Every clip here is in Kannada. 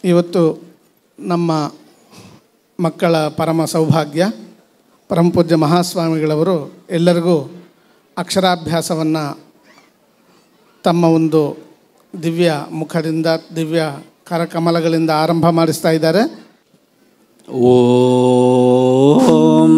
ಇವತ್ತು ನಮ್ಮ ಮಕ್ಕಳ ಪರಮ ಸೌಭಾಗ್ಯ ಪರಮಪೂಜ್ಯ ಮಹಾಸ್ವಾಮಿಗಳವರು ಎಲ್ಲರಿಗೂ ಅಕ್ಷರಾಭ್ಯಾಸವನ್ನು ತಮ್ಮ ಒಂದು ದಿವ್ಯ ಮುಖದಿಂದ ದಿವ್ಯ ಕರಕಮಲಗಳಿಂದ ಆರಂಭ ಮಾಡಿಸ್ತಾ ಇದ್ದಾರೆ. ಓಂ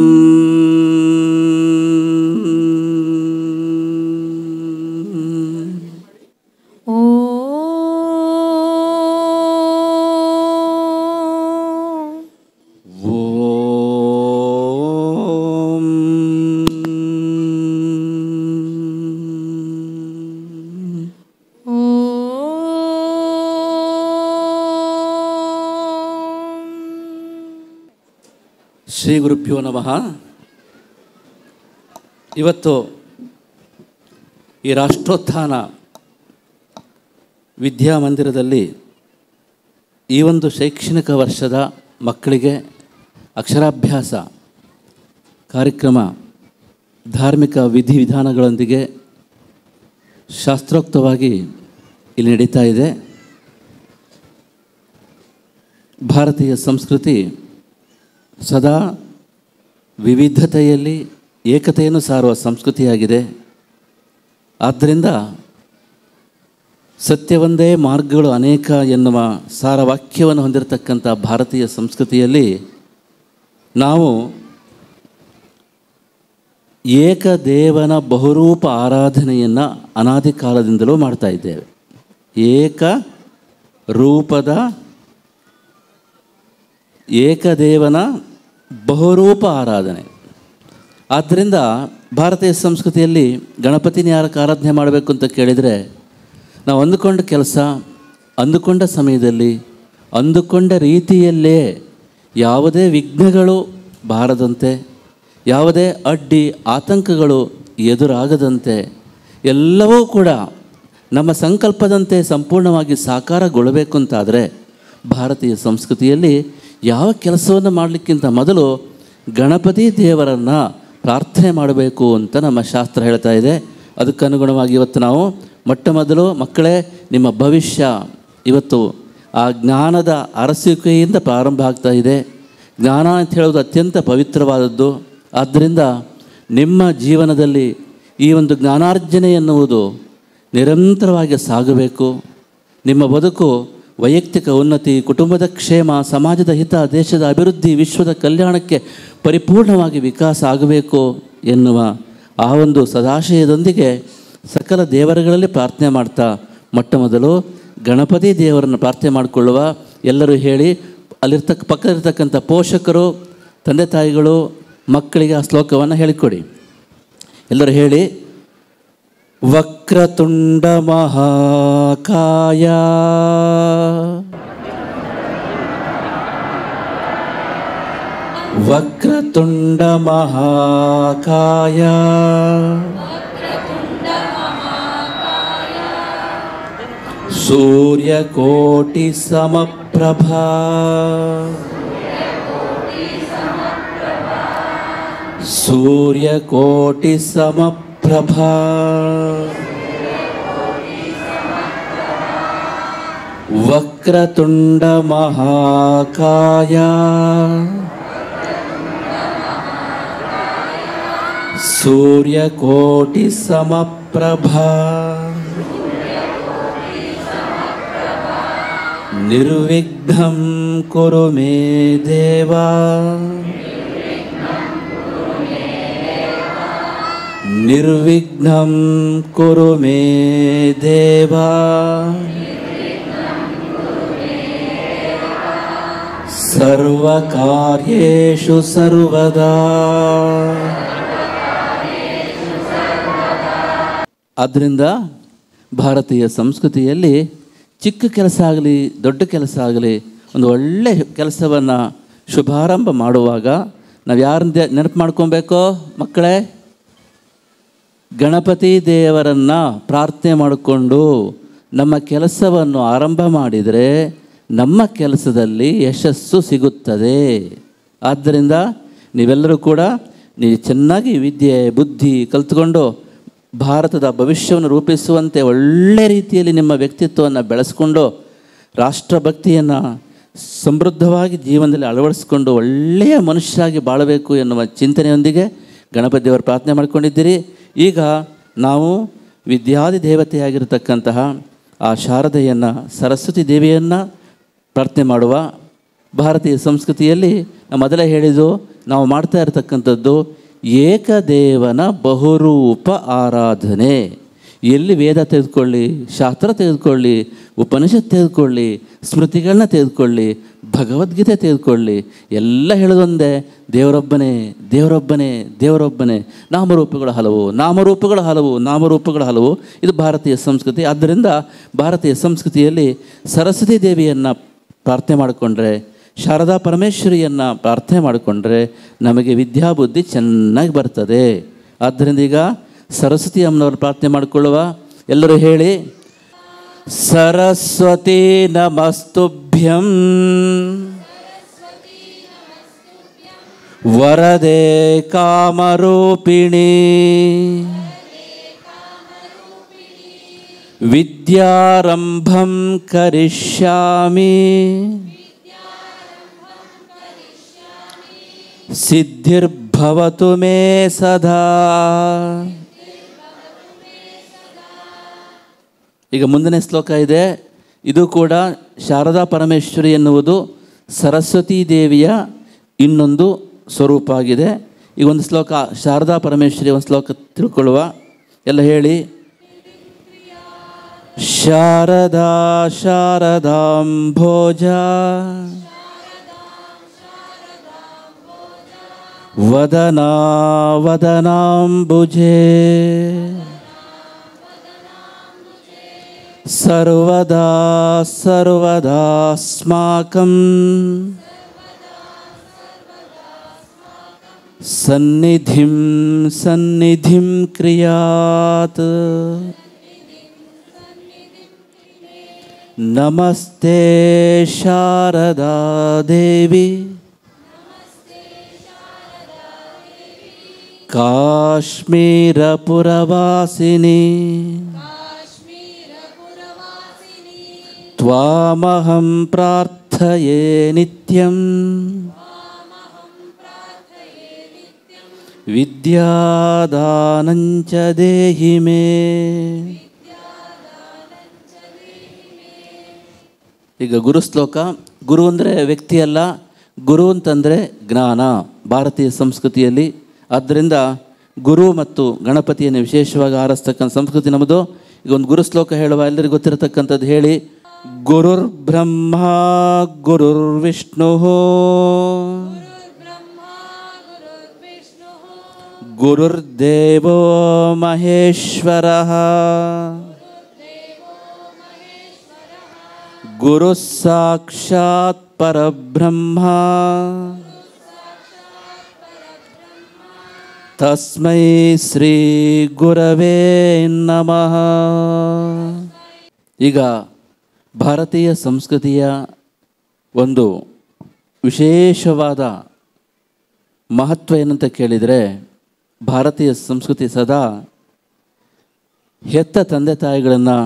ಶ್ರೀ ಗುರುಭ್ಯೋ ನಮಃ. ಇವತ್ತು ಈ ರಾಷ್ಟ್ರೋತ್ಥಾನ ವಿದ್ಯಾಮಂದಿರದಲ್ಲಿ ಈ ಒಂದು ಶೈಕ್ಷಣಿಕ ವರ್ಷದ ಮಕ್ಕಳಿಗೆ ಅಕ್ಷರಾಭ್ಯಾಸ ಕಾರ್ಯಕ್ರಮ ಧಾರ್ಮಿಕ ವಿಧಿವಿಧಾನಗಳೊಂದಿಗೆ ಶಾಸ್ತ್ರೋಕ್ತವಾಗಿ ಇಲ್ಲಿ ನಡೀತಾ ಇದೆ. ಭಾರತೀಯ ಸಂಸ್ಕೃತಿ ಸದಾ ವಿವಿಧತೆಯಲ್ಲಿ ಏಕತೆಯನ್ನು ಸಾರುವ ಸಂಸ್ಕೃತಿಯಾಗಿದೆ. ಆದ್ದರಿಂದ ಸತ್ಯವೊಂದೇ ಮಾರ್ಗಗಳು ಅನೇಕ ಎನ್ನುವ ಸಾರವಾಕ್ಯವನ್ನು ಹೊಂದಿರತಕ್ಕಂಥ ಭಾರತೀಯ ಸಂಸ್ಕೃತಿಯಲ್ಲಿ ನಾವು ಏಕದೇವನ ಬಹುರೂಪ ಆರಾಧನೆಯನ್ನು ಅನಾದಿ ಕಾಲದಿಂದಲೂ ಮಾಡ್ತಾ ಇದ್ದೇವೆ. ಏಕದೇವನ ಬಹುರೂಪ ಆರಾಧನೆ. ಆದ್ದರಿಂದ ಭಾರತೀಯ ಸಂಸ್ಕೃತಿಯಲ್ಲಿ ಗಣಪತಿನ ಯಾರಕ್ಕೆ ಆರಾಧನೆ ಮಾಡಬೇಕು ಅಂತ ಕೇಳಿದರೆ, ನಾವು ಅಂದುಕೊಂಡ ಕೆಲಸ ಅಂದುಕೊಂಡ ಸಮಯದಲ್ಲಿ ಅಂದುಕೊಂಡ ರೀತಿಯಲ್ಲೇ ಯಾವುದೇ ವಿಘ್ನಗಳು ಬಾರದಂತೆ, ಯಾವುದೇ ಅಡ್ಡಿ ಆತಂಕಗಳು ಎದುರಾಗದಂತೆ ಎಲ್ಲವೂ ಕೂಡ ನಮ್ಮ ಸಂಕಲ್ಪದಂತೆ ಸಂಪೂರ್ಣವಾಗಿ ಸಾಕಾರಗೊಳ್ಳಬೇಕು ಅಂತಾದರೆ ಭಾರತೀಯ ಸಂಸ್ಕೃತಿಯಲ್ಲಿ ಯಾವ ಕೆಲಸವನ್ನು ಮಾಡಲಿಕ್ಕಿಂತ ಮೊದಲು ಗಣಪತಿ ದೇವರನ್ನು ಪ್ರಾರ್ಥನೆ ಮಾಡಬೇಕು ಅಂತ ನಮ್ಮ ಶಾಸ್ತ್ರ ಹೇಳ್ತಾ ಇದೆ. ಅದಕ್ಕನುಗುಣವಾಗಿ ಇವತ್ತು ನಾವು ಮೊಟ್ಟ ಮೊದಲು ಮಕ್ಕಳೇ ನಿಮ್ಮ ಭವಿಷ್ಯ ಇವತ್ತು ಆ ಜ್ಞಾನದ ಅರಸುವಿಕೆಯಿಂದ ಪ್ರಾರಂಭ ಆಗ್ತಾ ಇದೆ. ಜ್ಞಾನ ಅಂತ ಹೇಳೋದು ಅತ್ಯಂತ ಪವಿತ್ರವಾದದ್ದು. ಆದ್ದರಿಂದ ನಿಮ್ಮ ಜೀವನದಲ್ಲಿ ಈ ಒಂದು ಜ್ಞಾನಾರ್ಜನೆ ಎನ್ನುವುದು ನಿರಂತರವಾಗಿ ಸಾಗಬೇಕು. ನಿಮ್ಮ ಬದುಕು ವೈಯಕ್ತಿಕ ಉನ್ನತಿ, ಕುಟುಂಬದ ಕ್ಷೇಮ, ಸಮಾಜದ ಹಿತ, ದೇಶದ ಅಭಿವೃದ್ಧಿ, ವಿಶ್ವದ ಕಲ್ಯಾಣಕ್ಕೆ ಪರಿಪೂರ್ಣವಾಗಿ ವಿಕಾಸ ಆಗಬೇಕು ಎನ್ನುವ ಆ ಒಂದು ಸದಾಶಯದೊಂದಿಗೆ ಸಕಲ ದೇವರುಗಳಲ್ಲಿ ಪ್ರಾರ್ಥನೆ ಮಾಡ್ತಾ ಮೊಟ್ಟ ಮೊದಲು ಗಣಪತಿ ದೇವರನ್ನು ಪ್ರಾರ್ಥನೆ ಮಾಡಿಕೊಳ್ಳುವ. ಎಲ್ಲರೂ ಹೇಳಿ, ಪಕ್ಕದಲ್ಲಿರ್ತಕ್ಕಂಥ ಪೋಷಕರು, ತಂದೆ ತಾಯಿಗಳು ಮಕ್ಕಳಿಗೆ ಆ ಶ್ಲೋಕವನ್ನು ಹೇಳಿಕೊಡಿ. ಎಲ್ಲರೂ ಹೇಳಿ. ವಕ್ರತುಂಡ ಮಹಾಕಾಯ ವಕ್ರತುಂಡ ಮಹಾಕಾಯ ಸೂರ್ಯಕೋಟಿ ಸಮಪ್ರಭಾ ಸೂರ್ಯಕೋಟಿ ಸಮಪ್ರಭಾ ವಕ್ರತುಂಡ ಮಹಾಕಾಯ ಸೂರ್ಯಕೋಟಿ ಸಮಪ್ರಭಾ ನಿರ್ವಿಘ್ನಂ ಕುರು ಮೇ ದೇವ ನಿರ್ವಿಘ್ನಂ ಕುರು ಮೇ ದೇವ ಸರ್ವಕಾರ್ಯೇಷು ಸರ್ವದಾ. ಆದ್ದರಿಂದ ಭಾರತೀಯ ಸಂಸ್ಕೃತಿಯಲ್ಲಿ ಚಿಕ್ಕ ಕೆಲಸ ಆಗಲಿ ದೊಡ್ಡ ಕೆಲಸ ಆಗಲಿ ಒಂದು ಒಳ್ಳೆಯ ಕೆಲಸವನ್ನು ಶುಭಾರಂಭ ಮಾಡುವಾಗ ನಾವು ಯಾರನ್ನ ನೆನಪು ಮಾಡ್ಕೊಬೇಕೋ ಮಕ್ಕಳೇ? ಗಣಪತಿ ದೇವರನ್ನು ಪ್ರಾರ್ಥನೆ ಮಾಡಿಕೊಂಡು ನಮ್ಮ ಕೆಲಸವನ್ನು ಆರಂಭ ಮಾಡಿದರೆ ನಮ್ಮ ಕೆಲಸದಲ್ಲಿ ಯಶಸ್ಸು ಸಿಗುತ್ತದೆ. ಆದ್ದರಿಂದ ನೀವೆಲ್ಲರೂ ಕೂಡ ನೀವು ಚೆನ್ನಾಗಿ ವಿದ್ಯೆ ಬುದ್ಧಿ ಕಲಿತುಕೊಂಡು ಭಾರತದ ಭವಿಷ್ಯವನ್ನು ರೂಪಿಸುವಂತೆ ಒಳ್ಳೆ ರೀತಿಯಲ್ಲಿ ನಿಮ್ಮ ವ್ಯಕ್ತಿತ್ವವನ್ನು ಬೆಳೆಸ್ಕೊಂಡು ರಾಷ್ಟ್ರಭಕ್ತಿಯನ್ನು ಸಮೃದ್ಧವಾಗಿ ಜೀವನದಲ್ಲಿ ಅಳವಡಿಸ್ಕೊಂಡು ಒಳ್ಳೆಯ ಮನುಷ್ಯರಾಗಿ ಬಾಳಬೇಕು ಎನ್ನುವ ಚಿಂತನೆಯೊಂದಿಗೆ ಗಣಪತಿ ದೇವರು ಪ್ರಾರ್ಥನೆ ಮಾಡ್ಕೊಂಡಿದ್ದೀರಿ. ಈಗ ನಾವು ವಿದ್ಯಾದಿ ದೇವತೆಯಾಗಿರತಕ್ಕಂತಹ ಆ ಶಾರದೆಯನ್ನು, ಸರಸ್ವತಿ ದೇವಿಯನ್ನು ಪ್ರಾರ್ಥನೆ ಮಾಡುವ. ಭಾರತೀಯ ಸಂಸ್ಕೃತಿಯಲ್ಲಿ ಮೊದಲೇ ಹೇಳಿದ್ದು, ನಾವು ಮಾಡ್ತಾ ಇರತಕ್ಕಂಥದ್ದು ಏಕದೇವನ ಬಹುರೂಪ ಆರಾಧನೆ. ಎಲ್ಲಿ ವೇದ ತೆಗೆದುಕೊಳ್ಳಿ, ಶಾಸ್ತ್ರ ತೆಗೆದುಕೊಳ್ಳಿ, ಉಪನಿಷತ್ ತೆಗೆದುಕೊಳ್ಳಿ, ಸ್ಮೃತಿಗಳನ್ನ ತೆಗೆದುಕೊಳ್ಳಿ, ಭಗವದ್ಗೀತೆ ತೆಗೆದುಕೊಳ್ಳಿ, ಎಲ್ಲ ಹೇಳೋದೊಂದೇ, ದೇವರೊಬ್ಬನೇ ದೇವರೊಬ್ಬನೇ ದೇವರೊಬ್ಬನೇ, ನಾಮರೂಪಗಳ ಹಲವು ನಾಮರೂಪಗಳ ಹಲವು ನಾಮರೂಪಗಳ ಹಲವು. ಇದು ಭಾರತೀಯ ಸಂಸ್ಕೃತಿ. ಆದ್ದರಿಂದ ಭಾರತೀಯ ಸಂಸ್ಕೃತಿಯಲ್ಲಿ ಸರಸ್ವತಿ ದೇವಿಯನ್ನು ಪ್ರಾರ್ಥನೆ ಮಾಡಿಕೊಂಡ್ರೆ, ಶಾರದಾ ಪರಮೇಶ್ವರಿಯನ್ನು ಪ್ರಾರ್ಥನೆ ಮಾಡಿಕೊಂಡ್ರೆ ನಮಗೆ ವಿದ್ಯಾಬುದ್ಧಿ ಚೆನ್ನಾಗಿ ಬರ್ತದೆ. ಆದ್ದರಿಂದ ಈಗ ಸರಸ್ವತಿ ಅಮ್ಮನವರು ಪ್ರಾರ್ಥನೆ ಮಾಡಿಕೊಳ್ಳುವ. ಎಲ್ಲರೂ ಹೇಳಿ, ಸರಸ್ವತಿ ನಮಸ್ತುಭ್ಯಂ ವರದೆ ಕಾಮರೂಪಿಣಿ ವಿದ್ಯಾರಂಭಂ ಕರಿಷ್ಯಾಮಿ ಸಿದ್ಧಿರ್ಭವತು ಮೇ ಸದಾ. ಈಗ ಮುಂದಿನ ಶ್ಲೋಕ ಇದೆ. ಇದು ಕೂಡ ಶಾರದಾ ಪರಮೇಶ್ವರಿ ಎನ್ನುವುದು ಸರಸ್ವತೀ ದೇವಿಯ ಇನ್ನೊಂದು ಸ್ವರೂಪ ಆಗಿದೆ. ಈಗ ಒಂದು ಶ್ಲೋಕ ಶಾರದಾ ಪರಮೇಶ್ವರಿ ಒಂದು ಶ್ಲೋಕ ತಿಳ್ಕೊಳ್ಳುವ. ಎಲ್ಲ ಹೇಳಿ, ಶಾರದಾ ಶಾರದಾಂಭೋಜ ವದನಾ ವದನಾಂಬುಜೆ ಸರ್ವದಾ ಸರ್ವದಾಸ್ಮಾಕಂ ಸನ್ನಿಧಿಂ ಸನ್ನಿಧಿಂ ಕ್ರಿಯಾತ್. ನಮಸ್ತೆ ಶಾರದಾ ದೇವಿ ಕಾಶ್ಮೀರಪುರವಾಸಿನಿ ತ್ವಾಮಹಂ ಪ್ರಾರ್ಥಯೇ ನಿತ್ಯಂ ವಿದ್ಯಾದಾನಂಚ ದೇಹಿ ಮೇ. ಈಗ ಗುರು ಶ್ಲೋಕ. ಗುರು ಅಂದರೆ ವ್ಯಕ್ತಿಯಲ್ಲ, ಗುರು ಅಂತಂದರೆ ಜ್ಞಾನ ಭಾರತೀಯ ಸಂಸ್ಕೃತಿಯಲ್ಲಿ. ಆದ್ದರಿಂದ ಗುರು ಮತ್ತು ಗಣಪತಿಯನ್ನು ವಿಶೇಷವಾಗಿ ಆರಿಸ್ತಕ್ಕಂಥ ಸಂಸ್ಕೃತಿ ನಮ್ಮದು. ಈಗ ಒಂದು ಗುರು ಶ್ಲೋಕ ಹೇಳುವ. ಎಲ್ಲರಿಗೂ ಗೊತ್ತಿರತಕ್ಕಂಥದ್ದು ಹೇಳಿ, ಗುರುರ್ ಬ್ರಹ್ಮ ಗುರುರ್ ವಿಷ್ಣು ಗುರುರ್ದೇವೋ ಮಹೇಶ್ವರಃ ಗುರು ಸಾಕ್ಷಾತ್ ಪರಬ್ರಹ್ಮ ತಸ್ಮೈ ಶ್ರೀ ಗುರವೇ ನಮಃ. ಈಗ ಭಾರತೀಯ ಸಂಸ್ಕೃತಿಯ ಒಂದು ವಿಶೇಷವಾದ ಮಹತ್ವ ಏನಂತ ಕೇಳಿದರೆ, ಭಾರತೀಯ ಸಂಸ್ಕೃತಿ ಸದಾ ಹೆತ್ತ ತಂದೆ ತಾಯಿಗಳನ್ನು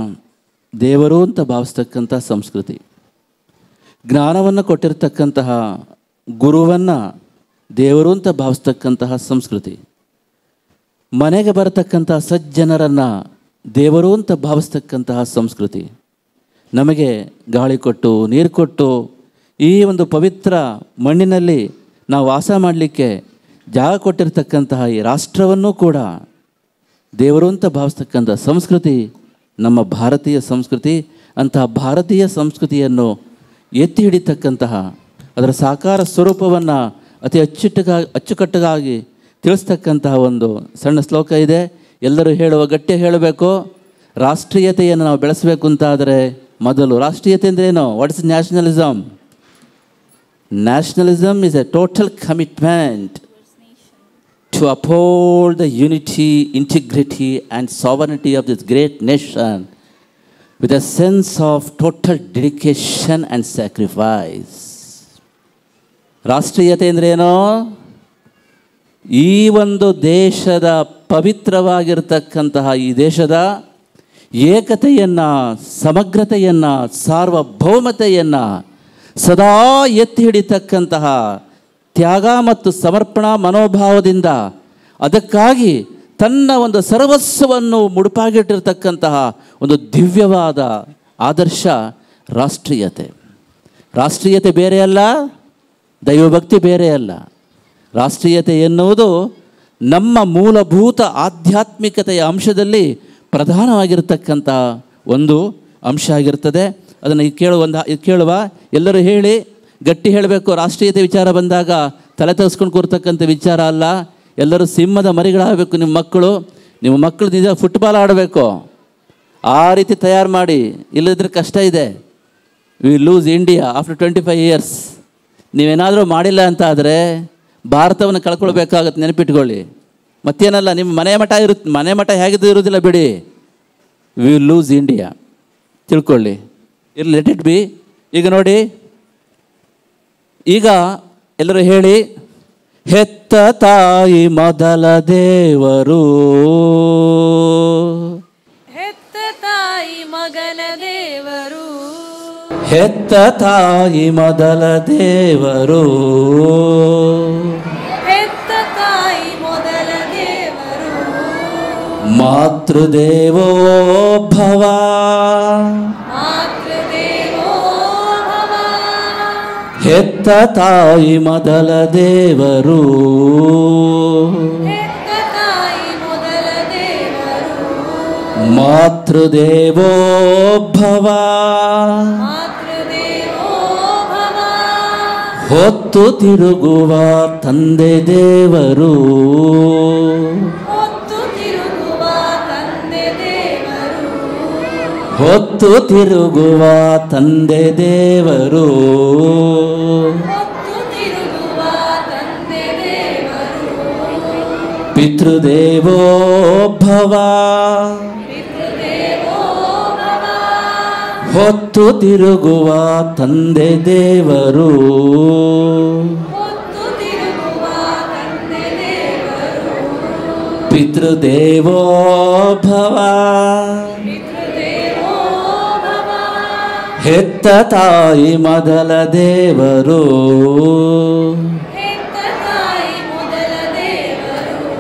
ದೇವರು ಅಂತ ಭಾವಿಸ್ತಕ್ಕಂಥ ಸಂಸ್ಕೃತಿ. ಜ್ಞಾನವನ್ನು ಕೊಟ್ಟಿರ್ತಕ್ಕಂತಹ ಗುರುವನ್ನು ದೇವರು ಅಂತ ಭಾವಿಸ್ತಕ್ಕಂತಹ ಸಂಸ್ಕೃತಿ. ಮನೆಗೆ ಬರತಕ್ಕಂತಹ ಸಜ್ಜನರನ್ನು ದೇವರು ಅಂತ ಭಾವಿಸ್ತಕ್ಕಂತಹ ಸಂಸ್ಕೃತಿ. ನಮಗೆ ಗಾಳಿ ಕೊಟ್ಟು ನೀರು ಕೊಟ್ಟು ಈ ಒಂದು ಪವಿತ್ರ ಮಣ್ಣಿನಲ್ಲಿ ನಾವು ವಾಸ ಮಾಡಲಿಕ್ಕೆ ಜಾಗ ಕೊಟ್ಟಿರ್ತಕ್ಕಂತಹ ಈ ರಾಷ್ಟ್ರವನ್ನು ಕೂಡ ದೇವರು ಅಂತ ಭಾವಿಸ್ತಕ್ಕಂಥ ಸಂಸ್ಕೃತಿ ನಮ್ಮ ಭಾರತೀಯ ಸಂಸ್ಕೃತಿ. ಅಂತಹ ಭಾರತೀಯ ಸಂಸ್ಕೃತಿಯನ್ನು ಎತ್ತಿ ಹಿಡಿತಕ್ಕಂತಹ ಅದರ ಸಾಕಾರ ಸ್ವರೂಪವನ್ನು ಅತಿ ಅಚ್ಚುಕಟ್ಟಾಗಿ ತಿಳಿಸ್ತಕ್ಕಂತಹ ಒಂದು ಸಣ್ಣ ಶ್ಲೋಕ ಇದೆ. ಎಲ್ಲರೂ ಹೇಳುವ, ಗಟ್ಟಿಯಾಗಿ ಹೇಳಬೇಕು. ರಾಷ್ಟ್ರೀಯತೆಯನ್ನು ನಾವು ಬೆಳೆಸಬೇಕು ಅಂತಾದರೆ ಮೊದಲು ರಾಷ್ಟ್ರೀಯತೆ ಅಂದ್ರೇನು? What is nationalism? Nationalism is A total commitment to uphold the unity, integrity and sovereignty of this great nation with a sense of total dedication and sacrifice. ರಾಷ್ಟ್ರೀಯತೆ ಅಂದ್ರೇನೋ? ಈ ಒಂದು ದೇಶದ ಪವಿತ್ರವಾಗಿರ್ತಕ್ಕಂತಹ ಈ ದೇಶದ ಏಕತೆಯನ್ನು, ಸಮಗ್ರತೆಯನ್ನು, ಸಾರ್ವಭೌಮತೆಯನ್ನು ಸದಾ ಎತ್ತಿ ಹಿಡಿತಕ್ಕಂತಹ ತ್ಯಾಗ ಮತ್ತು ಸಮರ್ಪಣಾ ಮನೋಭಾವದಿಂದ ಅದಕ್ಕಾಗಿ ತನ್ನ ಒಂದು ಸರ್ವಸ್ವವನ್ನು ಮುಡುಪಾಗಿಟ್ಟಿರ್ತಕ್ಕಂತಹ ಒಂದು ದಿವ್ಯವಾದ ಆದರ್ಶ ರಾಷ್ಟ್ರೀಯತೆ. ರಾಷ್ಟ್ರೀಯತೆ ಬೇರೆ ಅಲ್ಲ, ದೈವಭಕ್ತಿ ಬೇರೆ ಅಲ್ಲ. ರಾಷ್ಟ್ರೀಯತೆ ಎನ್ನುವುದು ನಮ್ಮ ಮೂಲಭೂತ ಆಧ್ಯಾತ್ಮಿಕತೆಯ ಅಂಶದಲ್ಲಿ ಪ್ರಧಾನವಾಗಿರತಕ್ಕಂಥ ಒಂದು ಅಂಶ ಆಗಿರ್ತದೆ. ಅದನ್ನು ಕೇಳುವ ಎಲ್ಲರೂ ಹೇಳಿ ಗಟ್ಟಿ ಹೇಳಬೇಕು. ರಾಷ್ಟ್ರೀಯತೆ ವಿಚಾರ ಬಂದಾಗ ತಲೆ ತೆಗೆಸ್ಕೊಂಡು ಕೂರ್ತಕ್ಕಂಥ ವಿಚಾರ ಅಲ್ಲ. ಎಲ್ಲರೂ ಸಿಂಹದ ಮರಿಗಳಾಗಬೇಕು. ನಿಮ್ಮ ಮಕ್ಕಳು ನಿಜ ಫುಟ್ಬಾಲ್ ಆಡಬೇಕು. ಆ ರೀತಿ ತಯಾರು ಮಾಡಿ, ಇಲ್ಲದಿದ್ದರೆ ಕಷ್ಟ ಇದೆ. We lose India after 25 years. ನೀವೇನಾದರೂ ಮಾಡಿಲ್ಲ ಅಂತ ಆದರೆ ಭಾರತವನ್ನು ಕಳ್ಕೊಳ್ಬೇಕಾಗತ್ತೆ, ನೆನಪಿಟ್ಕೊಳ್ಳಿ. ಮತ್ತೇನಲ್ಲ, ನಿಮ್ಮ ಮನೆ ಮಠ ಹೇಗಿದ್ದು ಇರೋದಿಲ್ಲ ಬಿಡಿ. ವಿ ಲೂಸ್ ಇಂಡಿಯಾ ತಿಳ್ಕೊಳ್ಳಿ. Let it be. ಈಗ ನೋಡಿ, ಈಗ ಎಲ್ಲರೂ ಹೇಳಿ, ಹೆತ್ತ ತಾಯಿ ಮೊದಲ ದೇವರು, ಹೆತ್ತ ತಾಯಿ ಮಗನ ದೇವರು, ಹೆತ್ತ ತಾಯಿ ಮೊದಲ ದೇವರು, ಹೆತ್ತ ತಾಯಿ ಮೊದಲ ದೇವರು, ಮಾತೃದೇವೋ ಭವ, ಮಾತೃದೇವೋ ಭವ, ಹೆತ್ತ ತಾಯಿ ಮೊದಲ ದೇವರು, ಹೆತ್ತ ತಾಯಿ ಮೊದಲ ದೇವರು, ಮಾತೃದೇವೋ ಭವ, ಮಾತೃದೇವೋ ಭವ, ಹೊತ್ತು ತಿರುಗುವ ತಂದೆ ದೇವರು, ಹೊತ್ತು ತಿರುಗುವ ತಂದೆ ದೇವರು, ಹೊತ್ತು ತಿರುಗುವ ತಂದೆ ದೇವರು, ಹೊತ್ತು ತಿರುಗುವ ತಂದೆ ದೇವರು, ಪಿತೃದೇವೋ ಭವ, ಪಿತೃದೇವೋ ಭವ, ಹೊತ್ತು ತಿರುಗುವ ತಂದೆ ದೇವರು, ಹೊತ್ತು ತಿರುಗುವ ತಂದೆ ದೇವರು, ಪಿತೃದೇವೋ ಭವ, ಪಿತೃದೇವೋ ಭವ, ಹೆತ್ತ ತಾಯಿ ಮೊದಲ ದೇವರು, ಹೆತ್ತ ತಾಯಿ ಮೊದಲ ದೇವರು,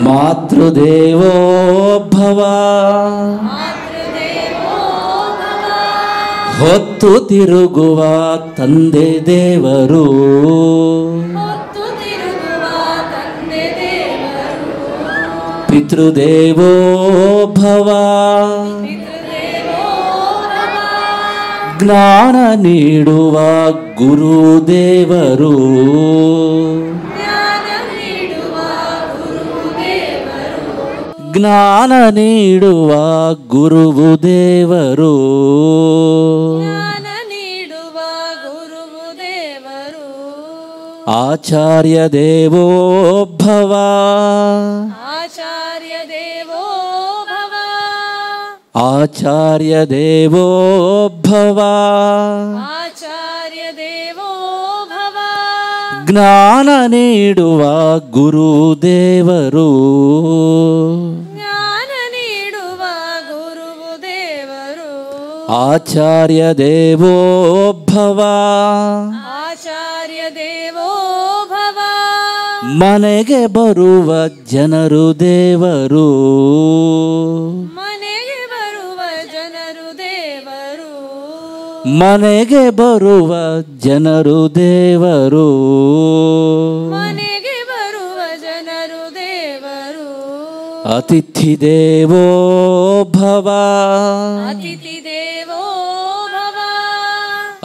ಮಾತೃದೇವೋ ಭವ, ಮಾತೃದೇವೋ ಭವ, ಹೊತ್ತು ತಿರುಗುವ ತಂದೆ ದೇವರು, ಹೊತ್ತು ತಿರುಗುವ ತಂದೆ ದೇವರು, ಪಿತೃದೇವೋ ಭವ, ಪಿತೃದೇವೋ ಭವ, ಜ್ಞಾನ ನೀಡುವ ಗುರುದೇವರು, ಜ್ಞಾನ ನೀಡುವ ಗುರುದೇವರು, ಜ್ಞಾನ ನೀಡುವ ಗುರುದೇವರು, ಜ್ಞಾನ ನೀಡುವ ಗುರುದೇವರು, ಆಚಾರ್ಯ ದೇವೋ ಭವ, ಆಚಾರ್ಯ ದೇವೋ ಭವ, ಆಚಾರ್ಯ ದೇವೋ ಭವ, ಆಚಾರ್ಯ ದೇವೋ ಭವ, ಜ್ಞಾನ ನೀಡುವ ಗುರುದೇವರು, ಜ್ಞಾನ ನೀಡುವ ಗುರುದೇವರು, ಆಚಾರ್ಯ ದೇವೋ ಭವ, ಆಚಾರ್ಯ ದೇವೋ ಭವ, ಮನೆಗೆ ಬರುವ ಜನರು ದೇವರು, ಮನೆಗೆ ಬರುವ ಜನರು ದೇವರು, ಮನೆಗೆ ಬರುವ ಜನರು ದೇವರು, ಮನೆಗೆ ಬರುವ ಜನರು ದೇವರು, ಅತಿಥಿ ದೇವೋ ಭವ, ಅತಿಥಿ ದೇವೋ ಭವ,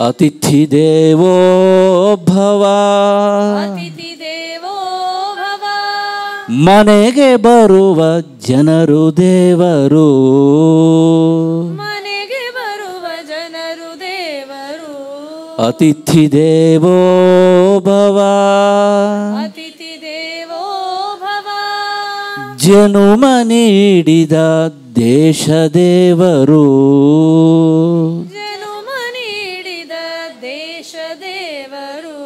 ಅತಿಥಿ ದೇವೋ ಭವ, ಅತಿಥಿ ದೇವೋ ಭವ, ಮನೆಗೆ ಬರುವ ಜನರು ದೇವರು, ಮನೆಗೆ ಬರುವ ಜನರು ದೇವರು, ಅತಿಥಿ ದೇವೋ ಭವ, ಅತಿಥಿ ದೇವೋ ಭವ, ಜನುಮ ನೀಡಿದ ದೇಶ ದೇವರು, ಜನುಮ ನೀಡಿದ ದೇಶ ದೇವರು,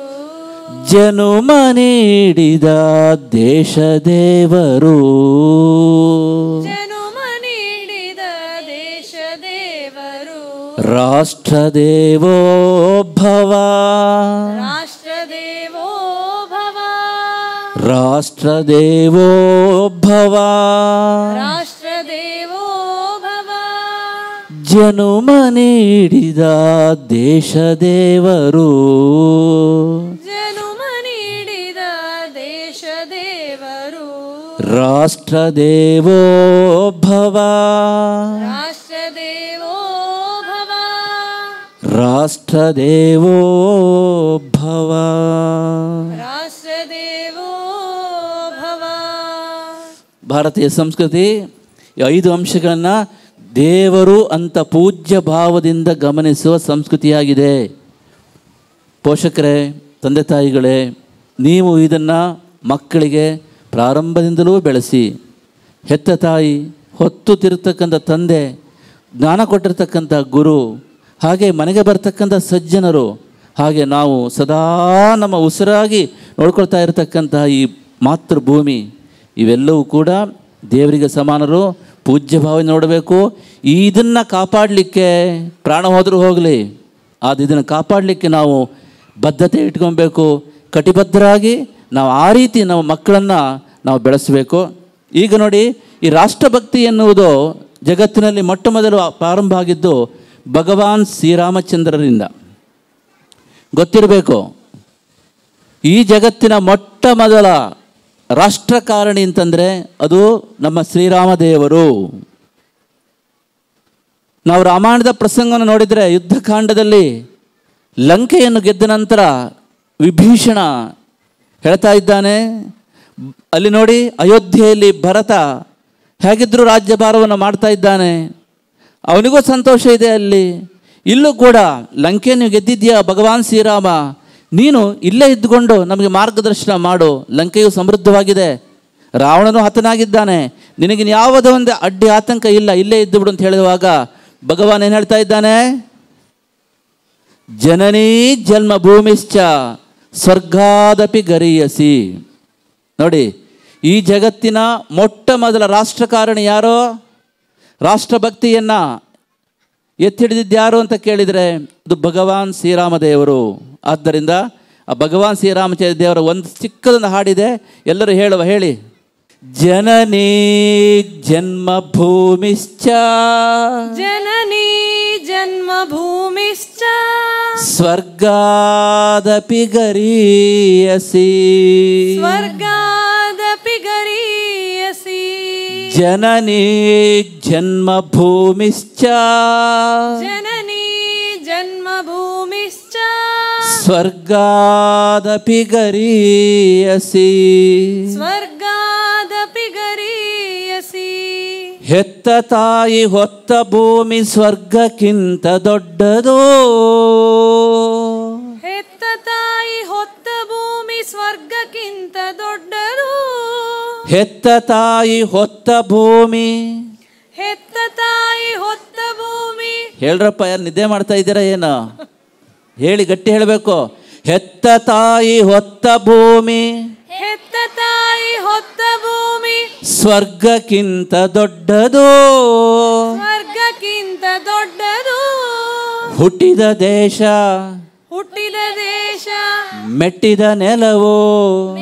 ಜನುಮ ನೀಡಿದ ದೇಶ ದೇವರು, ಜನುಮ ನೀಡಿದ ದೇಶ ದೇವರು, ರಾಷ್ಟ್ರ ದೇವೋ ಭವ, ರಾಷ್ಟ್ರದೇವೋ ಭವ ರಾಷ್ಟ್ರದೇವೋ ಭವ ಜನುಮ ನೀಡಿದ ದೇಶ ದೇವರು ಜನುಮ ನೀಡಿದ ದೇಶ ದೇವರು ರಾಷ್ಟ್ರದೇವೋ ಭವ ರಾಷ್ಟ್ರದೇವೋ ಭವ ರಾಷ್ಟ್ರದೇವೋ ಭವ ರಾಷ್ಟ್ರದೇವೋ ಭವ. ಭಾರತೀಯ ಸಂಸ್ಕೃತಿ ಈ 5 ಅಂಶಗಳನ್ನು ದೇವರು ಅಂತ ಪೂಜ್ಯ ಭಾವದಿಂದ ಗಮನಿಸುವ ಸಂಸ್ಕೃತಿಯಾಗಿದೆ. ಪೋಷಕರೇ, ತಂದೆ ತಾಯಿಗಳೇ, ನೀವು ಇದನ್ನು ಮಕ್ಕಳಿಗೆ ಪ್ರಾರಂಭದಿಂದಲೂ ಬೆಳೆಸಿ. ಹೆತ್ತ ತಾಯಿ, ಹೊತ್ತು ತಿರ್ತಕ್ಕಂಥ ತಂದೆ, ಜ್ಞಾನ ಕೊಟ್ಟಿರ್ತಕ್ಕಂಥ ಗುರು, ಹಾಗೆ ಮನೆಗೆ ಬರ್ತಕ್ಕಂಥ ಸಜ್ಜನರು, ಹಾಗೆ ನಾವು ಸದಾ ನಮ್ಮ ಉಸಿರಾಗಿ ನೋಡ್ಕೊಳ್ತಾ ಇರತಕ್ಕಂತಹ ಈ ಮಾತೃಭೂಮಿ, ಇವೆಲ್ಲವೂ ಕೂಡ ದೇವರಿಗೆ ಸಮಾನರು. ಪೂಜ್ಯ ಭಾವ ನೋಡಬೇಕು. ಇದನ್ನು ಕಾಪಾಡಲಿಕ್ಕೆ ಪ್ರಾಣ ಹೋದರೂ ಹೋಗಲಿ, ಅದು ಇದನ್ನು ಕಾಪಾಡಲಿಕ್ಕೆ ನಾವು ಬದ್ಧತೆ ಇಟ್ಕೊಬೇಕು. ಕಟಿಬದ್ಧರಾಗಿ ನಾವು ಆ ರೀತಿ ನಮ್ಮ ಮಕ್ಕಳನ್ನು ನಾವು ಬೆಳೆಸಬೇಕು. ಈಗ ನೋಡಿ, ಈ ರಾಷ್ಟ್ರಭಕ್ತಿ ಎನ್ನುವುದು ಜಗತ್ತಿನಲ್ಲಿ ಮೊಟ್ಟ ಮೊದಲು ಪ್ರಾರಂಭ ಆಗಿದ್ದು ಭಗವಾನ್ ಶ್ರೀರಾಮಚಂದ್ರರಿಂದ. ಗೊತ್ತಿರಬೇಕು, ಈ ಜಗತ್ತಿನ ಮೊಟ್ಟ ಮೊದಲ ರಾಷ್ಟ್ರಕಾರಣಿ ಅಂತಂದರೆ ಅದು ನಮ್ಮ ಶ್ರೀರಾಮದೇವರು. ನಾವು ರಾಮಾಯಣದ ಪ್ರಸಂಗವನ್ನು ನೋಡಿದರೆ, ಯುದ್ಧಕಾಂಡದಲ್ಲಿ ಲಂಕೆಯನ್ನು ಗೆದ್ದ ನಂತರ ವಿಭೀಷಣ ಹೇಳ್ತಾ ಇದ್ದಾನೆ, ಅಲ್ಲಿ ನೋಡಿ ಅಯೋಧ್ಯೆಯಲ್ಲಿ ಭರತ ಹೇಗಿದ್ದರೂ ರಾಜ್ಯಭಾರವನ್ನು ಮಾಡ್ತಾ ಇದ್ದಾನೆ, ಅವನಿಗೂ ಸಂತೋಷ ಇದೆ. ಅಲ್ಲಿ ಇಲ್ಲೂ ಕೂಡ ಲಂಕೆಯನ್ನು ಗೆದ್ದಿದ್ಯಾ ಭಗವಾನ್ ಶ್ರೀರಾಮ, ನೀನು ಇಲ್ಲೇ ಇದ್ದುಕೊಂಡು ನಮಗೆ ಮಾರ್ಗದರ್ಶನ ಮಾಡು, ಲಂಕೆಯು ಸಮೃದ್ಧವಾಗಿದೆ, ರಾವಣನು ಹತನಾಗಿದ್ದಾನೆ, ನಿನಗಿನ ಯಾವುದೋ ಒಂದು ಅಡ್ಡಿ ಆತಂಕ ಇಲ್ಲ, ಇಲ್ಲೇ ಇದ್ದು ಬಿಡು ಅಂತ ಹೇಳಿರುವಾಗ ಭಗವಾನ್ ಏನು ಹೇಳ್ತಾ ಇದ್ದಾನೆ? ಜನನೀ ಜನ್ಮ ಭೂಮಿಶ್ಚ ಸ್ವರ್ಗಾದಪಿ ಗರೀಯಸಿ. ನೋಡಿ, ಈ ಜಗತ್ತಿನ ಮೊಟ್ಟ ಮೊದಲ ರಾಷ್ಟ್ರಕಾರಣಿ ಯಾರೋ? ರಾಷ್ಟ್ರಭಕ್ತಿಯನ್ನು ಎತ್ತಿಡಿದಿದ್ಯಾರು ಅಂತ ಕೇಳಿದರೆ ಅದು ಭಗವಾನ್ ಶ್ರೀರಾಮದೇವರು. ಆದ್ದರಿಂದ ಆ ಭಗವಾನ್ ಶ್ರೀರಾಮಚಂದ್ರ ದೇವರ ಒಂದು ಚಿಕ್ಕದೊಂದು ಹಾಡಿದೆ, ಎಲ್ಲರೂ ಹೇಳಿ. ಜನನೀ ಜನ್ಮ ಭೂಮಿಶ್ಚ ಜನನೀ ಜನ್ಮ ಭೂಮಿಶ್ಚ ಸ್ವರ್ಗಾದಪಿ ಗರೀಯಸಿ ಸ್ವರ್ಗಾದಪಿ ಗರೀಯಸಿ ಜನನೀ ಜನ್ಮ ಭೂಮಿಶ್ಚ ಜನನೀ ಜನ್ಮ ಭೂಮಿಶ್ಚ ಸ್ವರ್ಗಾದಪಿ ಗರೀಯಸಿ ಸ್ವರ್ಗಾದಪಿ ಗರೀಯಸಿ. ಹೆತ್ತ ತಾಯಿ ಹೊತ್ತ ಭೂಮಿ ಸ್ವರ್ಗಕ್ಕಿಂತ ದೊಡ್ಡದು. ಹೆತ್ತ ತಾಯಿ ಹೊತ್ತ ಭೂಮಿ ಸ್ವರ್ಗಕ್ಕಿಂತ ದೊಡ್ಡದು. ಹೆತ್ತ ತಾಯಿ ಹೊತ್ತ ಭೂಮಿ. ಹೆತ್ತ ತಾಯಿ ಹೊತ್ತ ಭೂಮಿ. ಹೇಳ್ರಪ್ಪ, ಯಾರು ನಿದ್ದೆ ಮಾಡ್ತಾ ಇದ್ದೀರಾ ಏನು? ಹೇಳಿ, ಗಟ್ಟಿ ಹೇಳಬೇಕು. ಹೆತ್ತ ತಾಯಿ ಹೊತ್ತ ಭೂಮಿ. ಹೆತ್ತ ತಾಯಿ ಹೊತ್ತ ಭೂಮಿ ಸ್ವರ್ಗಕ್ಕಿಂತ ದೊಡ್ಡದು. ಸ್ವರ್ಗಕ್ಕಿಂತ ದೊಡ್ಡದು. ಹುಟ್ಟಿದ ದೇಶ. ಹುಟ್ಟಿದ ದೇಶ. ಮೆಟ್ಟಿದ ನೆಲವು.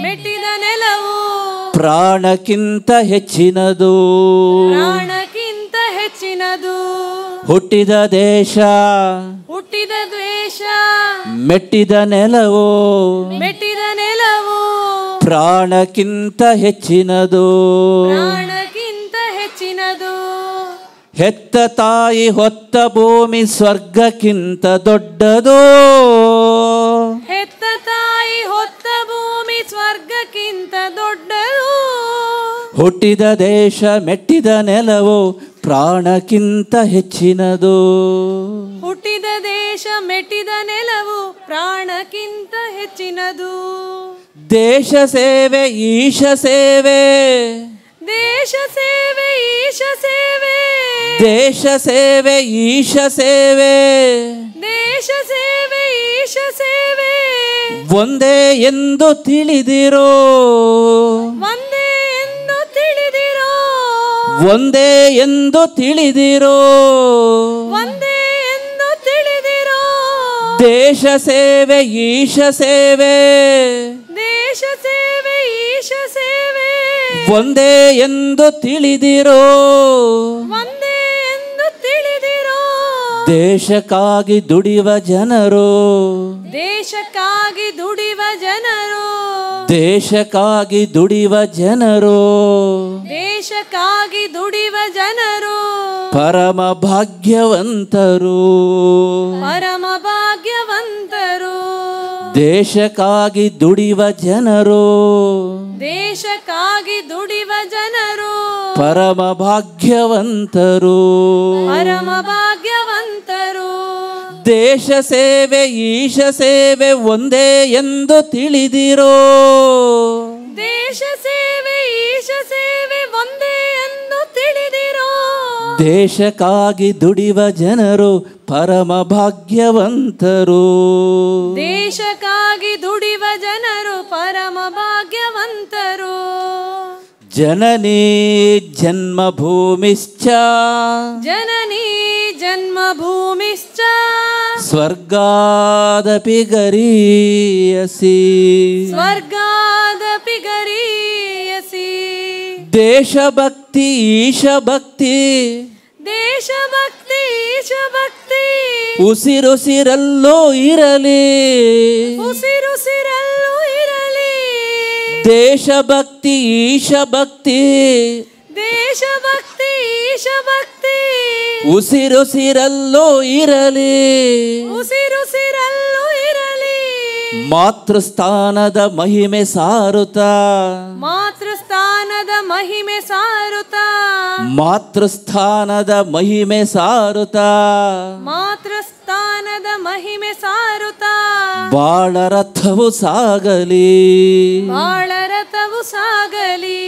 ಮೆಟ್ಟಿದ ನೆಲವು. ಪ್ರಾಣಕ್ಕಿಂತ ಹೆಚ್ಚಿನದು. ಪ್ರಾಣಕ್ಕಿಂತ ಹೆಚ್ಚಿನದು. ಹುಟ್ಟಿದ ದೇಶ. ಹುಟ್ಟಿದ ದ್ವೇಷ. ಮೆಟ್ಟಿದ ನೆಲವು. ಮೆಟ್ಟಿದ ನೆಲವು. ಪ್ರಾಣಕ್ಕಿಂತ ಹೆಚ್ಚಿನದು. ಪ್ರಾಣಕ್ಕಿಂತ ಹೆಚ್ಚಿನದು. ಹೆತ್ತ ತಾಯಿ ಹೊತ್ತ ಭೂಮಿ ಸ್ವರ್ಗಕ್ಕಿಂತ ದೊಡ್ಡದು. ಹೆತ್ತ ತಾಯಿ ಹೊತ್ತ ಭೂಮಿ ಸ್ವರ್ಗಕ್ಕಿಂತ ದೊಡ್ಡದು. ಹುಟ್ಟಿದ ದೇಶ ಮೆಟ್ಟಿದ ನೆಲವು ಪ್ರಾಣಕ್ಕಿಂತ ಹೆಚ್ಚಿನದು. ಹುಟ್ಟಿದ ದೇಶ ಮೆಟ್ಟಿದ ನೆಲವು ಪ್ರಾಣಕ್ಕಿಂತ ಹೆಚ್ಚಿನದು. ದೇಶ ಸೇವೆ ಈಶ ಸೇವೆ. ದೇಶ ಸೇವೆ ಈಶ ಸೇವೆ. ದೇಶ ಸೇವೆ ಈಶ ಸೇವೆ. ದೇಶ ಸೇವೆ ಈಶ ಸೇವೆ. ಒಂದೇ ಎಂದು ತಿಳಿದಿರೋ. ಒಂದೇ ಎಂದು ತಿಳಿದಿರೋ. ಒಂದೇ ಎಂದು ತಿಳಿದಿರೋ. ಒಂದೇ ಎಂದು ತಿಳಿದಿರೋ. ದೇಶ ಸೇವೆ ಈಶ ಸೇವೆ. ದೇಶ ಸೇವೆ ಈಶ ಈಶ ಸೇವೆ ಒಂದೇ ಎಂದು ತಿಳಿದಿರೋ ಒಂದೇ ಎಂದು ತಿಳಿದಿರೋ ದೇಶಕ್ಕಾಗಿ ದುಡಿಯುವ ಜನರು ದೇಶಕ್ಕಾಗಿ ದುಡಿವ ಜನರು ದೇಶಕ್ಕಾಗಿ ದುಡಿಯುವ ಜನರು ದೇಶಕ್ಕಾಗಿ ದುಡಿವ ಜನರು ಪರಮ ಭಾಗ್ಯವಂತರು ಪರಮ ಭಾಗ್ಯವಂತರು ದೇಶಕ್ಕಾಗಿ ದುಡಿಯುವ ಜನರು ದೇಶಕ್ಕಾಗಿ ದುಡಿವ ಜನರು ಪರಮ ಭಾಗ್ಯವಂತರು ಪರಮ ಭಾಗ್ಯವಂತರು ದೇಶ ಸೇವೆ ಈಶ ಸೇವೆ ಒಂದೇ ಎಂದು ತಿಳಿದಿರೋ ದೇಶ ಸೇವೆ ಈಶ ಸೇವೆ ಒಂದೇ ಎಂದು ತಿಳಿದಿರೋ ದೇಶಕ್ಕಾಗಿ ದುಡಿಯುವ ಜನರು ಪರಮ ಭಾಗ್ಯವಂತರು ದೇಶಕ್ಕಾಗಿ ದುಡಿವ ಜನರು ಪರಮ ಭಾಗ್ಯವಂತರು ಜನನಿ ಜನ್ಮಭೂಮಿಶ್ಚ ಜನನಿ ಜನ್ಮಭೂಮಿಶ್ಚ ಸ್ವರ್ಗಾದಪಿ ಗರೀಯಸಿ ಸ್ವರ್ಗಾದಪಿ ಗರೀಯಸಿ ದೇಶಭಕ್ತಿ ಈಶಭಕ್ತಿ ದೇಶಭಕ್ತಿ ಈಶಭಕ್ತಿ ಉಸಿರುಸಿರಲ್ಲೂ ಇರಲಿ ಉಸಿರುಸಿರಲ್ಲೂ ಇರಲಿ ದೇಶಭಕ್ತಿ ಈಶಭಕ್ತಿ ದೇಶಭಕ್ತಿ ಈಶಭಕ್ತಿ ಉಸಿರುಸಿರಲ್ಲೂ ಇರಲಿ ಉಸಿರುಸಿರಲ್ಲೂ ಇರಲಿ ಮಾತೃಸ್ಥಾನದ ಮಹಿಮೆ ಸಾರುತ್ತಾ ಮಾತೃಸ್ಥಾನದ ಮಹಿಮೆ ಸಾರುತ್ತಾ ಮಾತೃಸ್ಥಾನದ ಮಹಿಮೆ ಸಾರುತ್ತಾ ಮಾತೃಸ್ಥಾನದ ಮಹಿಮೆ ಸಾರುತ್ತಾ ಬಾಳ ರಥವು ಸಾಗಲಿ ಬಾಳ ರಥವು ಸಾಗಲಿ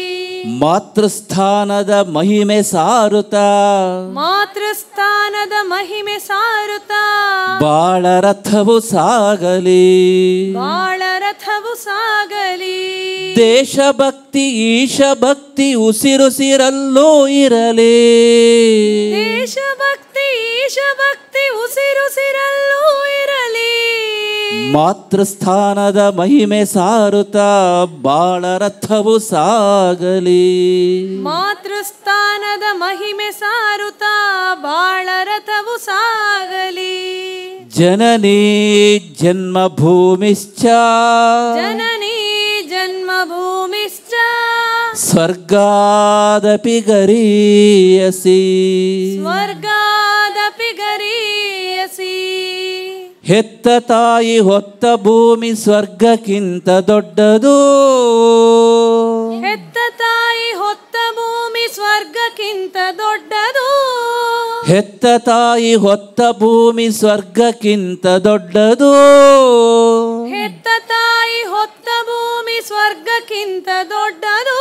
ಮಾತೃಸ್ಥಾನದ ಮಹಿಮೆ ಸಾರುತ್ತಾ ಮಾತೃಸ್ಥಾನದ ಮಹಿಮೆ ಸಾರುತ್ತಾ ಬಾಳ ರಥವು ಸಾಗಲಿ ಬಾಳ ರಥವು ಸಾಗಲಿ ದೇಶಭಕ್ತಿ ಈಶಭಕ್ತಿ ಉಸಿರುಸಿರಲ್ಲೂ ಇರಲಿ ದೇಶಭಕ್ತಿ ಈಶಭಕ್ತಿ ಉಸಿರುಸಿರಲ್ಲೂ ಇರಲಿ ಮಾತೃಸ್ಥಾನದ ಮಹಿಮೆ ಸಾರುತ್ತಾ ಬಾಳ ರಥವು ಸಾಗಲಿ ಮಾತೃಸ್ಥಾನದ ಮಹಿಮೆ ಸಾರುತ್ತಾ ಬಾಳ ರಥವು ಸಾಗಲಿ ಜನನಿ ಜನ್ಮಭೂಮಿಶ್ಚ ಜನನಿ ಜನ್ಮಭೂಮಿಶ್ಚ ಸ್ವರ್ಗಾದಪಿ ಗರೀಯಸಿ ಸ್ವರ್ಗಾದಪಿ ಗರೀಯಸಿ ಹೆತ್ತ ತಾಯಿ ಹೊತ್ತ ಭೂಮಿ ಸ್ವರ್ಗಕ್ಕಿಂತ ದೊಡ್ಡದು ಹೆತ್ತ ತಾಯಿ ಹೊತ್ತ ಭೂಮಿ ಸ್ವರ್ಗಕ್ಕಿಂತ ದೊಡ್ಡದು ಹೆತ್ತ ತಾಯಿ ಹೊತ್ತ ಭೂಮಿ ಸ್ವರ್ಗಕ್ಕಿಂತ ದೊಡ್ಡದು ಹೆತ್ತ ತಾಯಿ ಹೊತ್ತ ಭೂಮಿ ಸ್ವರ್ಗಕ್ಕಿಂತ ದೊಡ್ಡದು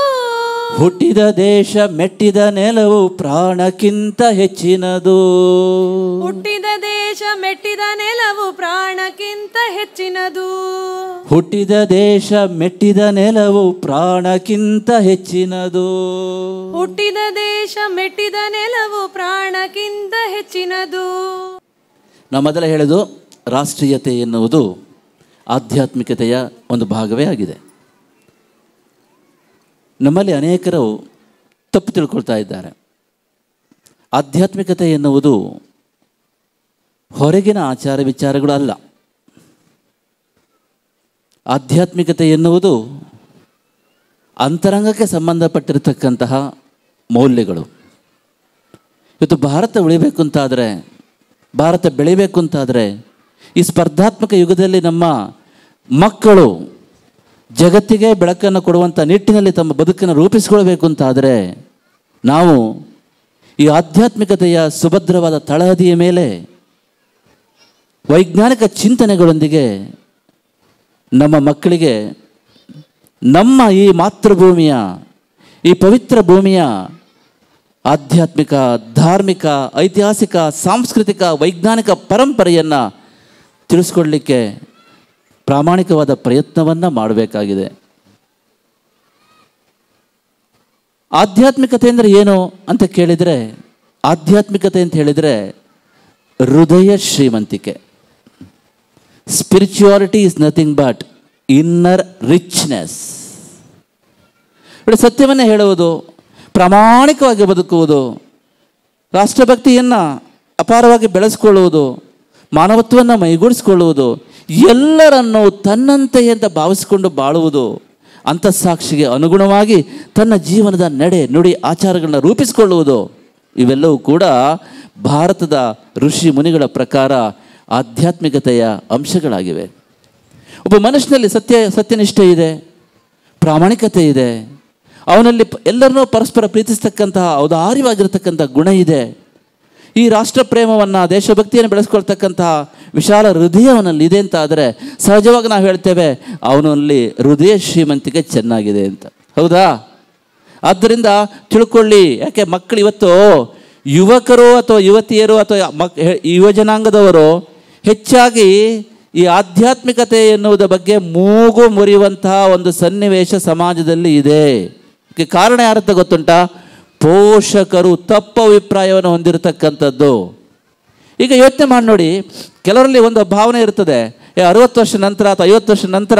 ಹುಟ್ಟಿದ ದೇಶ ಮೆಟ್ಟಿದ ನೆಲವು ಪ್ರಾಣಕ್ಕಿಂತ ಹೆಚ್ಚಿನದು ಹುಟ್ಟಿದ ದೇಶ ಮೆಟ್ಟಿದ ನೆಲವು ಪ್ರಾಣಕ್ಕಿಂತ ಹೆಚ್ಚಿನದು ಹುಟ್ಟಿದ ದೇಶ ಮೆಟ್ಟಿದ ನೆಲವು ಪ್ರಾಣಕ್ಕಿಂತ ಹೆಚ್ಚಿನದು ಹುಟ್ಟಿದ ದೇಶ ಮೆಟ್ಟಿದ ನೆಲವು ಪ್ರಾಣಕ್ಕಿಂತ ಹೆಚ್ಚಿನದು. ನಾವು ಮೊದಲೇ ಹೇಳೋದು ರಾಷ್ಟ್ರೀಯತೆ ಎನ್ನುವುದು ಆಧ್ಯಾತ್ಮಿಕತೆಯ ಒಂದು ಭಾಗವೇ ಆಗಿದೆ. ನಮ್ಮಲ್ಲಿ ಅನೇಕರು ತಪ್ಪು ತಿಳ್ಕೊಳ್ತಾ ಇದ್ದಾರೆ. ಆಧ್ಯಾತ್ಮಿಕತೆ ಎನ್ನುವುದು ಹೊರಗಿನ ಆಚಾರ ವಿಚಾರಗಳು ಅಲ್ಲ. ಆಧ್ಯಾತ್ಮಿಕತೆ ಎನ್ನುವುದು ಅಂತರಂಗಕ್ಕೆ ಸಂಬಂಧಪಟ್ಟಿರತಕ್ಕಂತಹ ಮೌಲ್ಯಗಳು. ಇವತ್ತು ಭಾರತ ಉಳಿಬೇಕು ಅಂತಾದರೆ, ಭಾರತ ಬೆಳಿಬೇಕು ಅಂತಾದರೆ, ಈ ಸ್ಪರ್ಧಾತ್ಮಕ ಯುಗದಲ್ಲಿ ನಮ್ಮ ಮಕ್ಕಳು ಜಗತ್ತಿಗೆ ಬೆಳಕನ್ನು ಕೊಡುವಂಥ ನಿಟ್ಟಿನಲ್ಲಿ ತಮ್ಮ ಬದುಕನ್ನು ರೂಪಿಸಿಕೊಳ್ಬೇಕು ಅಂತಾದರೆ ನಾವು ಈ ಆಧ್ಯಾತ್ಮಿಕತೆಯ ಸುಭದ್ರವಾದ ತಳಹದಿಯ ಮೇಲೆ ವೈಜ್ಞಾನಿಕ ಚಿಂತನೆಗಳೊಂದಿಗೆ ನಮ್ಮ ಮಕ್ಕಳಿಗೆ ನಮ್ಮ ಈ ಮಾತೃಭೂಮಿಯ, ಈ ಪವಿತ್ರ ಭೂಮಿಯ ಆಧ್ಯಾತ್ಮಿಕ, ಧಾರ್ಮಿಕ, ಐತಿಹಾಸಿಕ, ಸಾಂಸ್ಕೃತಿಕ, ವೈಜ್ಞಾನಿಕ ಪರಂಪರೆಯನ್ನು ತಿಳಿಸ್ಕೊಡ್ಲಿಕ್ಕೆ ಪ್ರಾಮಾಣಿಕವಾದ ಪ್ರಯತ್ನವನ್ನು ಮಾಡಬೇಕಾಗಿದೆ. ಆಧ್ಯಾತ್ಮಿಕತೆ ಅಂದರೆ ಏನು ಅಂತ ಕೇಳಿದರೆ, ಆಧ್ಯಾತ್ಮಿಕತೆ ಅಂತ ಹೇಳಿದರೆ ಹೃದಯ ಶ್ರೀಮಂತಿಕೆ. Spirituality is nothing but inner richness. ನೋಡಿ, ಸತ್ಯವನ್ನೇ ಹೇಳುವುದು, ಪ್ರಾಮಾಣಿಕವಾಗಿ ಬದುಕುವುದು, ರಾಷ್ಟ್ರಭಕ್ತಿಯನ್ನು ಅಪಾರವಾಗಿ ಬೆಳೆಸ್ಕೊಳ್ಳುವುದು, ಮಾನವತ್ವವನ್ನು ಮೈಗೂಡಿಸಿಕೊಳ್ಳುವುದು, ಎಲ್ಲರನ್ನೂ ತನ್ನಂತೆಯೇ ಅಂತ ಭಾವಿಸಿಕೊಂಡು ಬಾಳುವುದು, ಅಂತಃಸಾಕ್ಷಿಗೆ ಅನುಗುಣವಾಗಿ ತನ್ನ ಜೀವನದ ನಡೆ ನುಡಿ ಆಚಾರಗಳನ್ನ ರೂಪಿಸಿಕೊಳ್ಳುವುದು, ಇವೆಲ್ಲವೂ ಕೂಡ ಭಾರತದ ಋಷಿ ಮುನಿಗಳ ಪ್ರಕಾರ ಆಧ್ಯಾತ್ಮಿಕತೆಯ ಅಂಶಗಳಾಗಿವೆ. ಒಬ್ಬ ಮನುಷ್ಯನಲ್ಲಿ ಸತ್ಯನಿಷ್ಠೆ ಇದೆ, ಪ್ರಾಮಾಣಿಕತೆ ಇದೆ, ಅವನಲ್ಲಿ ಎಲ್ಲರನ್ನೂ ಪರಸ್ಪರ ಪ್ರೀತಿಸ್ತಕ್ಕಂತಹ ಔದಾರ್ಯವಾಗಿರ್ತಕ್ಕಂಥ ಗುಣ ಇದೆ. ಈ ರಾಷ್ಟ್ರ ಪ್ರೇಮವನ್ನು, ದೇಶಭಕ್ತಿಯನ್ನು ಬೆಳೆಸ್ಕೊಳ್ತಕ್ಕಂತಹ ವಿಶಾಲ ಹೃದಯ ಅವನಲ್ಲಿ ಇದೆ ಅಂತ ಆದರೆ ಸಹಜವಾಗಿ ನಾವು ಹೇಳ್ತೇವೆ ಅವನಲ್ಲಿ ಹೃದಯ ಶ್ರೀಮಂತಿಕೆ ಚೆನ್ನಾಗಿದೆ ಅಂತ. ಹೌದಾ? ಆದ್ದರಿಂದ ತಿಳ್ಕೊಳ್ಳಿ. ಯಾಕೆ ಮಕ್ಕಳು ಇವತ್ತು ಯುವಕರು ಅಥವಾ ಯುವತಿಯರು ಅಥವಾ ಯುವಜನಾಂಗದವರು ಹೆಚ್ಚಾಗಿ ಈ ಆಧ್ಯಾತ್ಮಿಕತೆ ಎನ್ನುವುದರ ಬಗ್ಗೆ ಮೂಗು ಮುರಿಯುವಂತಹ ಒಂದು ಸನ್ನಿವೇಶ ಸಮಾಜದಲ್ಲಿ ಇದೆ. ಇದಕ್ಕೆ ಕಾರಣ ಯಾರಂತ ಗೊತ್ತುಂಟಾ? ಪೋಷಕರು ತಪ್ಪು ಅಭಿಪ್ರಾಯವನ್ನು ಹೊಂದಿರತಕ್ಕಂಥದ್ದು. ಈಗ ಯೋಚನೆ ಮಾಡಿ ನೋಡಿ, ಕೆಲವರಲ್ಲಿ ಒಂದು ಭಾವನೆ ಇರ್ತದೆ, 60 ವರ್ಷ ನಂತರ ಅಥವಾ 50 ವರ್ಷ ನಂತರ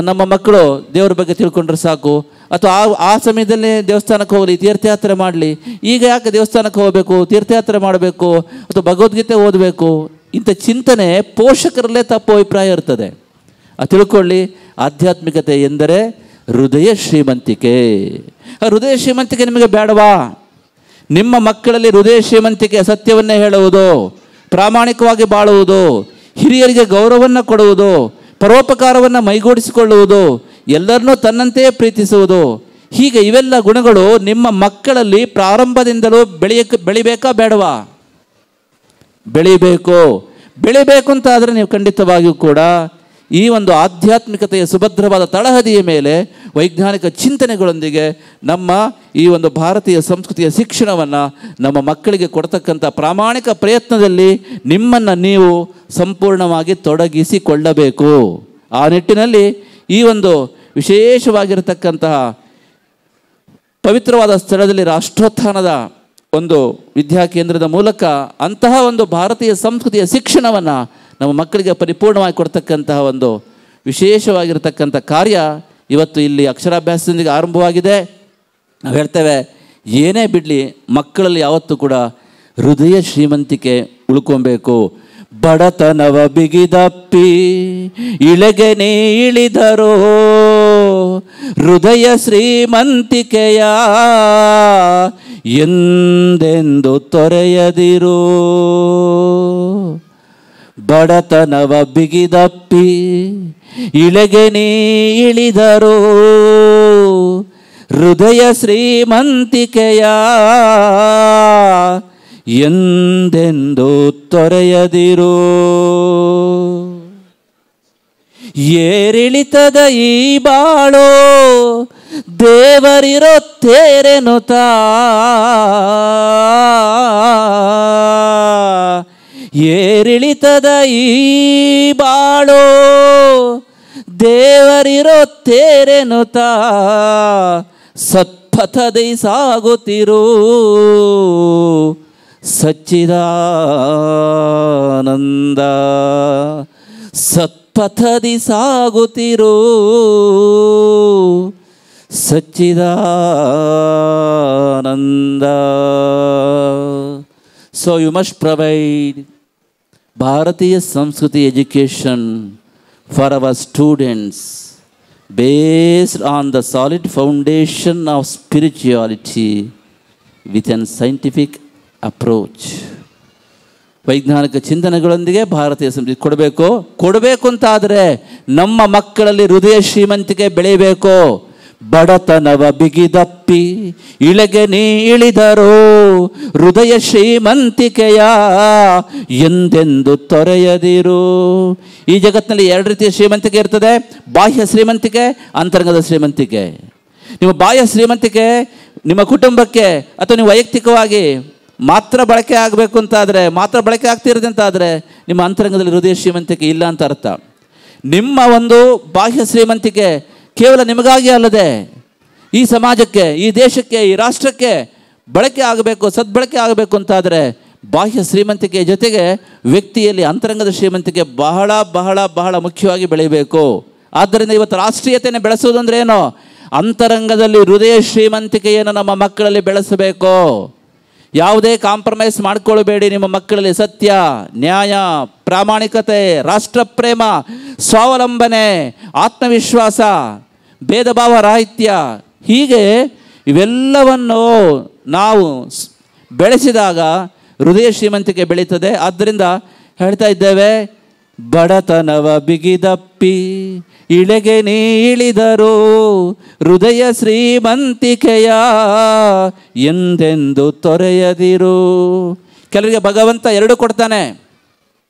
ನಮ್ಮ ಮಕ್ಕಳು ದೇವರ ಬಗ್ಗೆ ತಿಳ್ಕೊಂಡ್ರೆ ಸಾಕು, ಅಥವಾ ಆ ಸಮಯದಲ್ಲಿ ದೇವಸ್ಥಾನಕ್ಕೆ ಹೋಗಲಿ, ತೀರ್ಥಯಾತ್ರೆ ಮಾಡಲಿ, ಈಗ ಯಾಕೆ ದೇವಸ್ಥಾನಕ್ಕೆ ಹೋಗಬೇಕು, ತೀರ್ಥಯಾತ್ರೆ ಮಾಡಬೇಕು, ಅಥವಾ ಭಗವದ್ಗೀತೆ ಓದಬೇಕು, ಇಂಥ ಚಿಂತನೆ ಪೋಷಕರಲ್ಲೇ ತಪ್ಪು ಅಭಿಪ್ರಾಯ ಇರ್ತದೆ. ತಿಳ್ಕೊಳ್ಳಿ, ಆಧ್ಯಾತ್ಮಿಕತೆ ಎಂದರೆ ಹೃದಯ ಶ್ರೀಮಂತಿಕೆ. ಆ ಹೃದಯ ಶ್ರೀಮಂತಿಕೆ ನಿಮಗೆ ಬೇಡವಾ? ನಿಮ್ಮ ಮಕ್ಕಳಲ್ಲಿ ಹೃದಯ ಶ್ರೀಮಂತಿಕೆ, ಸತ್ಯವನ್ನೇ ಹೇಳುವುದು, ಪ್ರಾಮಾಣಿಕವಾಗಿ ಬಾಳುವುದು, ಹಿರಿಯರಿಗೆ ಗೌರವವನ್ನು ಕೊಡುವುದು, ಪರೋಪಕಾರವನ್ನು ಮೈಗೂಡಿಸಿಕೊಳ್ಳುವುದು, ಎಲ್ಲರನ್ನೂ ತನ್ನಂತೆಯೇ ಪ್ರೀತಿಸುವುದು, ಹೀಗೆ ಇವೆಲ್ಲ ಗುಣಗಳು ನಿಮ್ಮ ಮಕ್ಕಳಲ್ಲಿ ಪ್ರಾರಂಭದಿಂದಲೂ ಬೆಳಿಬೇಕಾ ಬೇಡವಾ? ಬೆಳಿಬೇಕು ಅಂತ ಆದರೆ ನೀವು ಖಂಡಿತವಾಗಿಯೂ ಕೂಡ ಈ ಒಂದು ಆಧ್ಯಾತ್ಮಿಕತೆಯ ಸುಭದ್ರವಾದ ತಳಹದಿಯ ಮೇಲೆ ವೈಜ್ಞಾನಿಕ ಚಿಂತನೆಗಳೊಂದಿಗೆ ನಮ್ಮ ಈ ಒಂದು ಭಾರತೀಯ ಸಂಸ್ಕೃತಿಯ ಶಿಕ್ಷಣವನ್ನು ನಮ್ಮ ಮಕ್ಕಳಿಗೆ ಕೊಡ್ತಕ್ಕಂಥ ಪ್ರಾಮಾಣಿಕ ಪ್ರಯತ್ನದಲ್ಲಿ ನಿಮ್ಮನ್ನು ನೀವು ಸಂಪೂರ್ಣವಾಗಿ ತೊಡಗಿಸಿಕೊಳ್ಳಬೇಕು. ಆ ನಿಟ್ಟಿನಲ್ಲಿ ಈ ಒಂದು ವಿಶೇಷವಾಗಿರತಕ್ಕಂತಹ ಪವಿತ್ರವಾದ ಸ್ಥಳದಲ್ಲಿ ರಾಷ್ಟ್ರೋತ್ಥಾನದ ಒಂದು ವಿದ್ಯಾಕೇಂದ್ರದ ಮೂಲಕ ಅಂತಹ ಒಂದು ಭಾರತೀಯ ಸಂಸ್ಕೃತಿಯ ಶಿಕ್ಷಣವನ್ನು ನಮ್ಮ ಮಕ್ಕಳಿಗೆ ಪರಿಪೂರ್ಣವಾಗಿ ಕೊಡ್ತಕ್ಕಂತಹ ಒಂದು ವಿಶೇಷವಾಗಿರತಕ್ಕಂಥ ಕಾರ್ಯ ಇವತ್ತು ಇಲ್ಲಿ ಅಕ್ಷರಾಭ್ಯಾಸದೊಂದಿಗೆ ಆರಂಭವಾಗಿದೆ. ನಾವು ಹೇಳ್ತೇವೆ, ಏನೇ ಬಿಡಲಿ ಮಕ್ಕಳಲ್ಲಿ ಯಾವತ್ತೂ ಕೂಡ ಹೃದಯ ಶ್ರೀಮಂತಿಕೆ ಉಳ್ಕೊಬೇಕು. ಬಡತನವ ಬಿಗಿದಪ್ಪಿ ಇಳೆಗೆ ನೀ ಇಳಿದರೋ ಹೃದಯ ಶ್ರೀಮಂತಿಕೆಯ ಎಂದೆಂದು ತೊರೆಯದಿರು. ಬಡತನವ ಬಿಗಿದಪ್ಪಿ ಇಳೆಗೆ ನೀ ಇಳಿದರೋ ಹೃದಯ ಶ್ರೀಮಂತಿಕೆಯ ಎಂದೆಂದು ತೊರೆಯದಿರು. ಏರಿಳಿತದ ಈ ಬಾಳೋ ದೇವರಿರೋ ತೇರೆನುತ ಏರಿಳಿತದ ಈ ಬಾಳೋ ದೇವರಿರೋ ತೇರೆನುತ ಸತ್ಪಥದಿ ಸಾಗುತ್ತಿರು ಸಚ್ಚಿದಾನಂದ. ಸತ್ಪಥದಿ ಸಾಗುತ್ತಿರು ಸಚ್ಚಿದಾನಂದ. So you must provide Bharatiya Samskriti education for our students based on the solid foundation of spirituality with a scientific approach. ವೈಜ್ಞಾನಿಕ ಚಿಂತನೆಗಳೊಂದಿಗೆ ಭಾರತೀಯ ಸಂಸ್ಕೃತಿ ಕೊಡಬೇಕು ಅಂತ ಆದರೆ ನಮ್ಮ ಮಕ್ಕಳಲ್ಲಿ ಹೃದಯ ಶ್ರೀಮಂತಿಕೆ ಬೆಳೆಯಬೇಕು. ಬಡತನವ ಬಿಗಿದಪ್ಪಿ ಇಳೆಗೆ ನೀ ಇಳಿದರೋ ಹೃದಯ ಶ್ರೀಮಂತಿಕೆಯ ಎಂದೆಂದು ತೊರೆಯದಿರು. ಈ ಜಗತ್ತಿನಲ್ಲಿ 2 ರೀತಿಯ ಶ್ರೀಮಂತಿಕೆ ಇರ್ತದೆ, ಬಾಹ್ಯ ಶ್ರೀಮಂತಿಕೆ, ಅಂತರಂಗದ ಶ್ರೀಮಂತಿಕೆ. ನಿಮ್ಮ ಬಾಹ್ಯ ಶ್ರೀಮಂತಿಕೆ ನಿಮ್ಮ ಕುಟುಂಬಕ್ಕೆ ಅಥವಾ ನೀವು ವೈಯಕ್ತಿಕವಾಗಿ ಮಾತ್ರ ಬಳಕೆ ಆಗಬೇಕು ಅಂತಾದರೆ, ಮಾತ್ರ ಬಳಕೆ ಆಗ್ತಿರೋದು ಅಂತಾದರೆ ನಿಮ್ಮ ಅಂತರಂಗದಲ್ಲಿ ಹೃದಯ ಶ್ರೀಮಂತಿಕೆ ಇಲ್ಲ ಅಂತ ಅರ್ಥ. ನಿಮ್ಮ ಒಂದು ಬಾಹ್ಯ ಶ್ರೀಮಂತಿಕೆ ಕೇವಲ ನಿಮಗಾಗಿ ಅಲ್ಲದೆ ಈ ಸಮಾಜಕ್ಕೆ, ಈ ದೇಶಕ್ಕೆ, ಈ ರಾಷ್ಟ್ರಕ್ಕೆ ಬಳಕೆ ಆಗಬೇಕು, ಸದ್ಬಳಕೆ ಆಗಬೇಕು ಅಂತಾದರೆ ಬಾಹ್ಯ ಶ್ರೀಮಂತಿಕೆಯ ಜೊತೆಗೆ ವ್ಯಕ್ತಿಯಲ್ಲಿ ಅಂತರಂಗದ ಶ್ರೀಮಂತಿಕೆ ಬಹಳ ಬಹಳ ಬಹಳ ಮುಖ್ಯವಾಗಿ ಬೆಳೆಯಬೇಕು. ಆದ್ದರಿಂದ ಇವತ್ತು ರಾಷ್ಟ್ರೀಯತೆಯನ್ನು ಬೆಳೆಸೋದು ಅಂದರೆ ಏನು? ಅಂತರಂಗದಲ್ಲಿ ಹೃದಯ ಶ್ರೀಮಂತಿಕೆಯನ್ನು ನಮ್ಮ ಮಕ್ಕಳಲ್ಲಿ ಬೆಳೆಸಬೇಕು. ಯಾವುದೇ ಕಾಂಪ್ರಮೈಸ್ ಮಾಡ್ಕೊಳ್ಬೇಡಿ. ನಿಮ್ಮ ಮಕ್ಕಳಲ್ಲಿ ಸತ್ಯ, ನ್ಯಾಯ, ಪ್ರಾಮಾಣಿಕತೆ, ರಾಷ್ಟ್ರಪ್ರೇಮ, ಸ್ವಾವಲಂಬನೆ, ಆತ್ಮವಿಶ್ವಾಸ, ಭೇದ ಭಾವ ರಾಹಿತ್ಯ, ಹೀಗೆ ಇವೆಲ್ಲವನ್ನು ನಾವು ಬೆಳೆಸಿದಾಗ ಹೃದಯ ಶ್ರೀಮಂತಿಕೆ ಬೆಳೀತದೆ. ಆದ್ದರಿಂದ ಹೇಳ್ತಾ ಇದ್ದೇವೆ, ಬಡತನವ ಬಿಗಿದಪ್ಪಿ ಇಳೆಗೆ ನೀ ಇಳಿದರು ಹೃದಯ ಶ್ರೀಮಂತಿಕೆಯ ಎಂದೆಂದು ತೊರೆಯದಿರು. ಕೆಲವರಿಗೆ ಭಗವಂತ ಎರಡು ಕೊಡ್ತಾನೆ,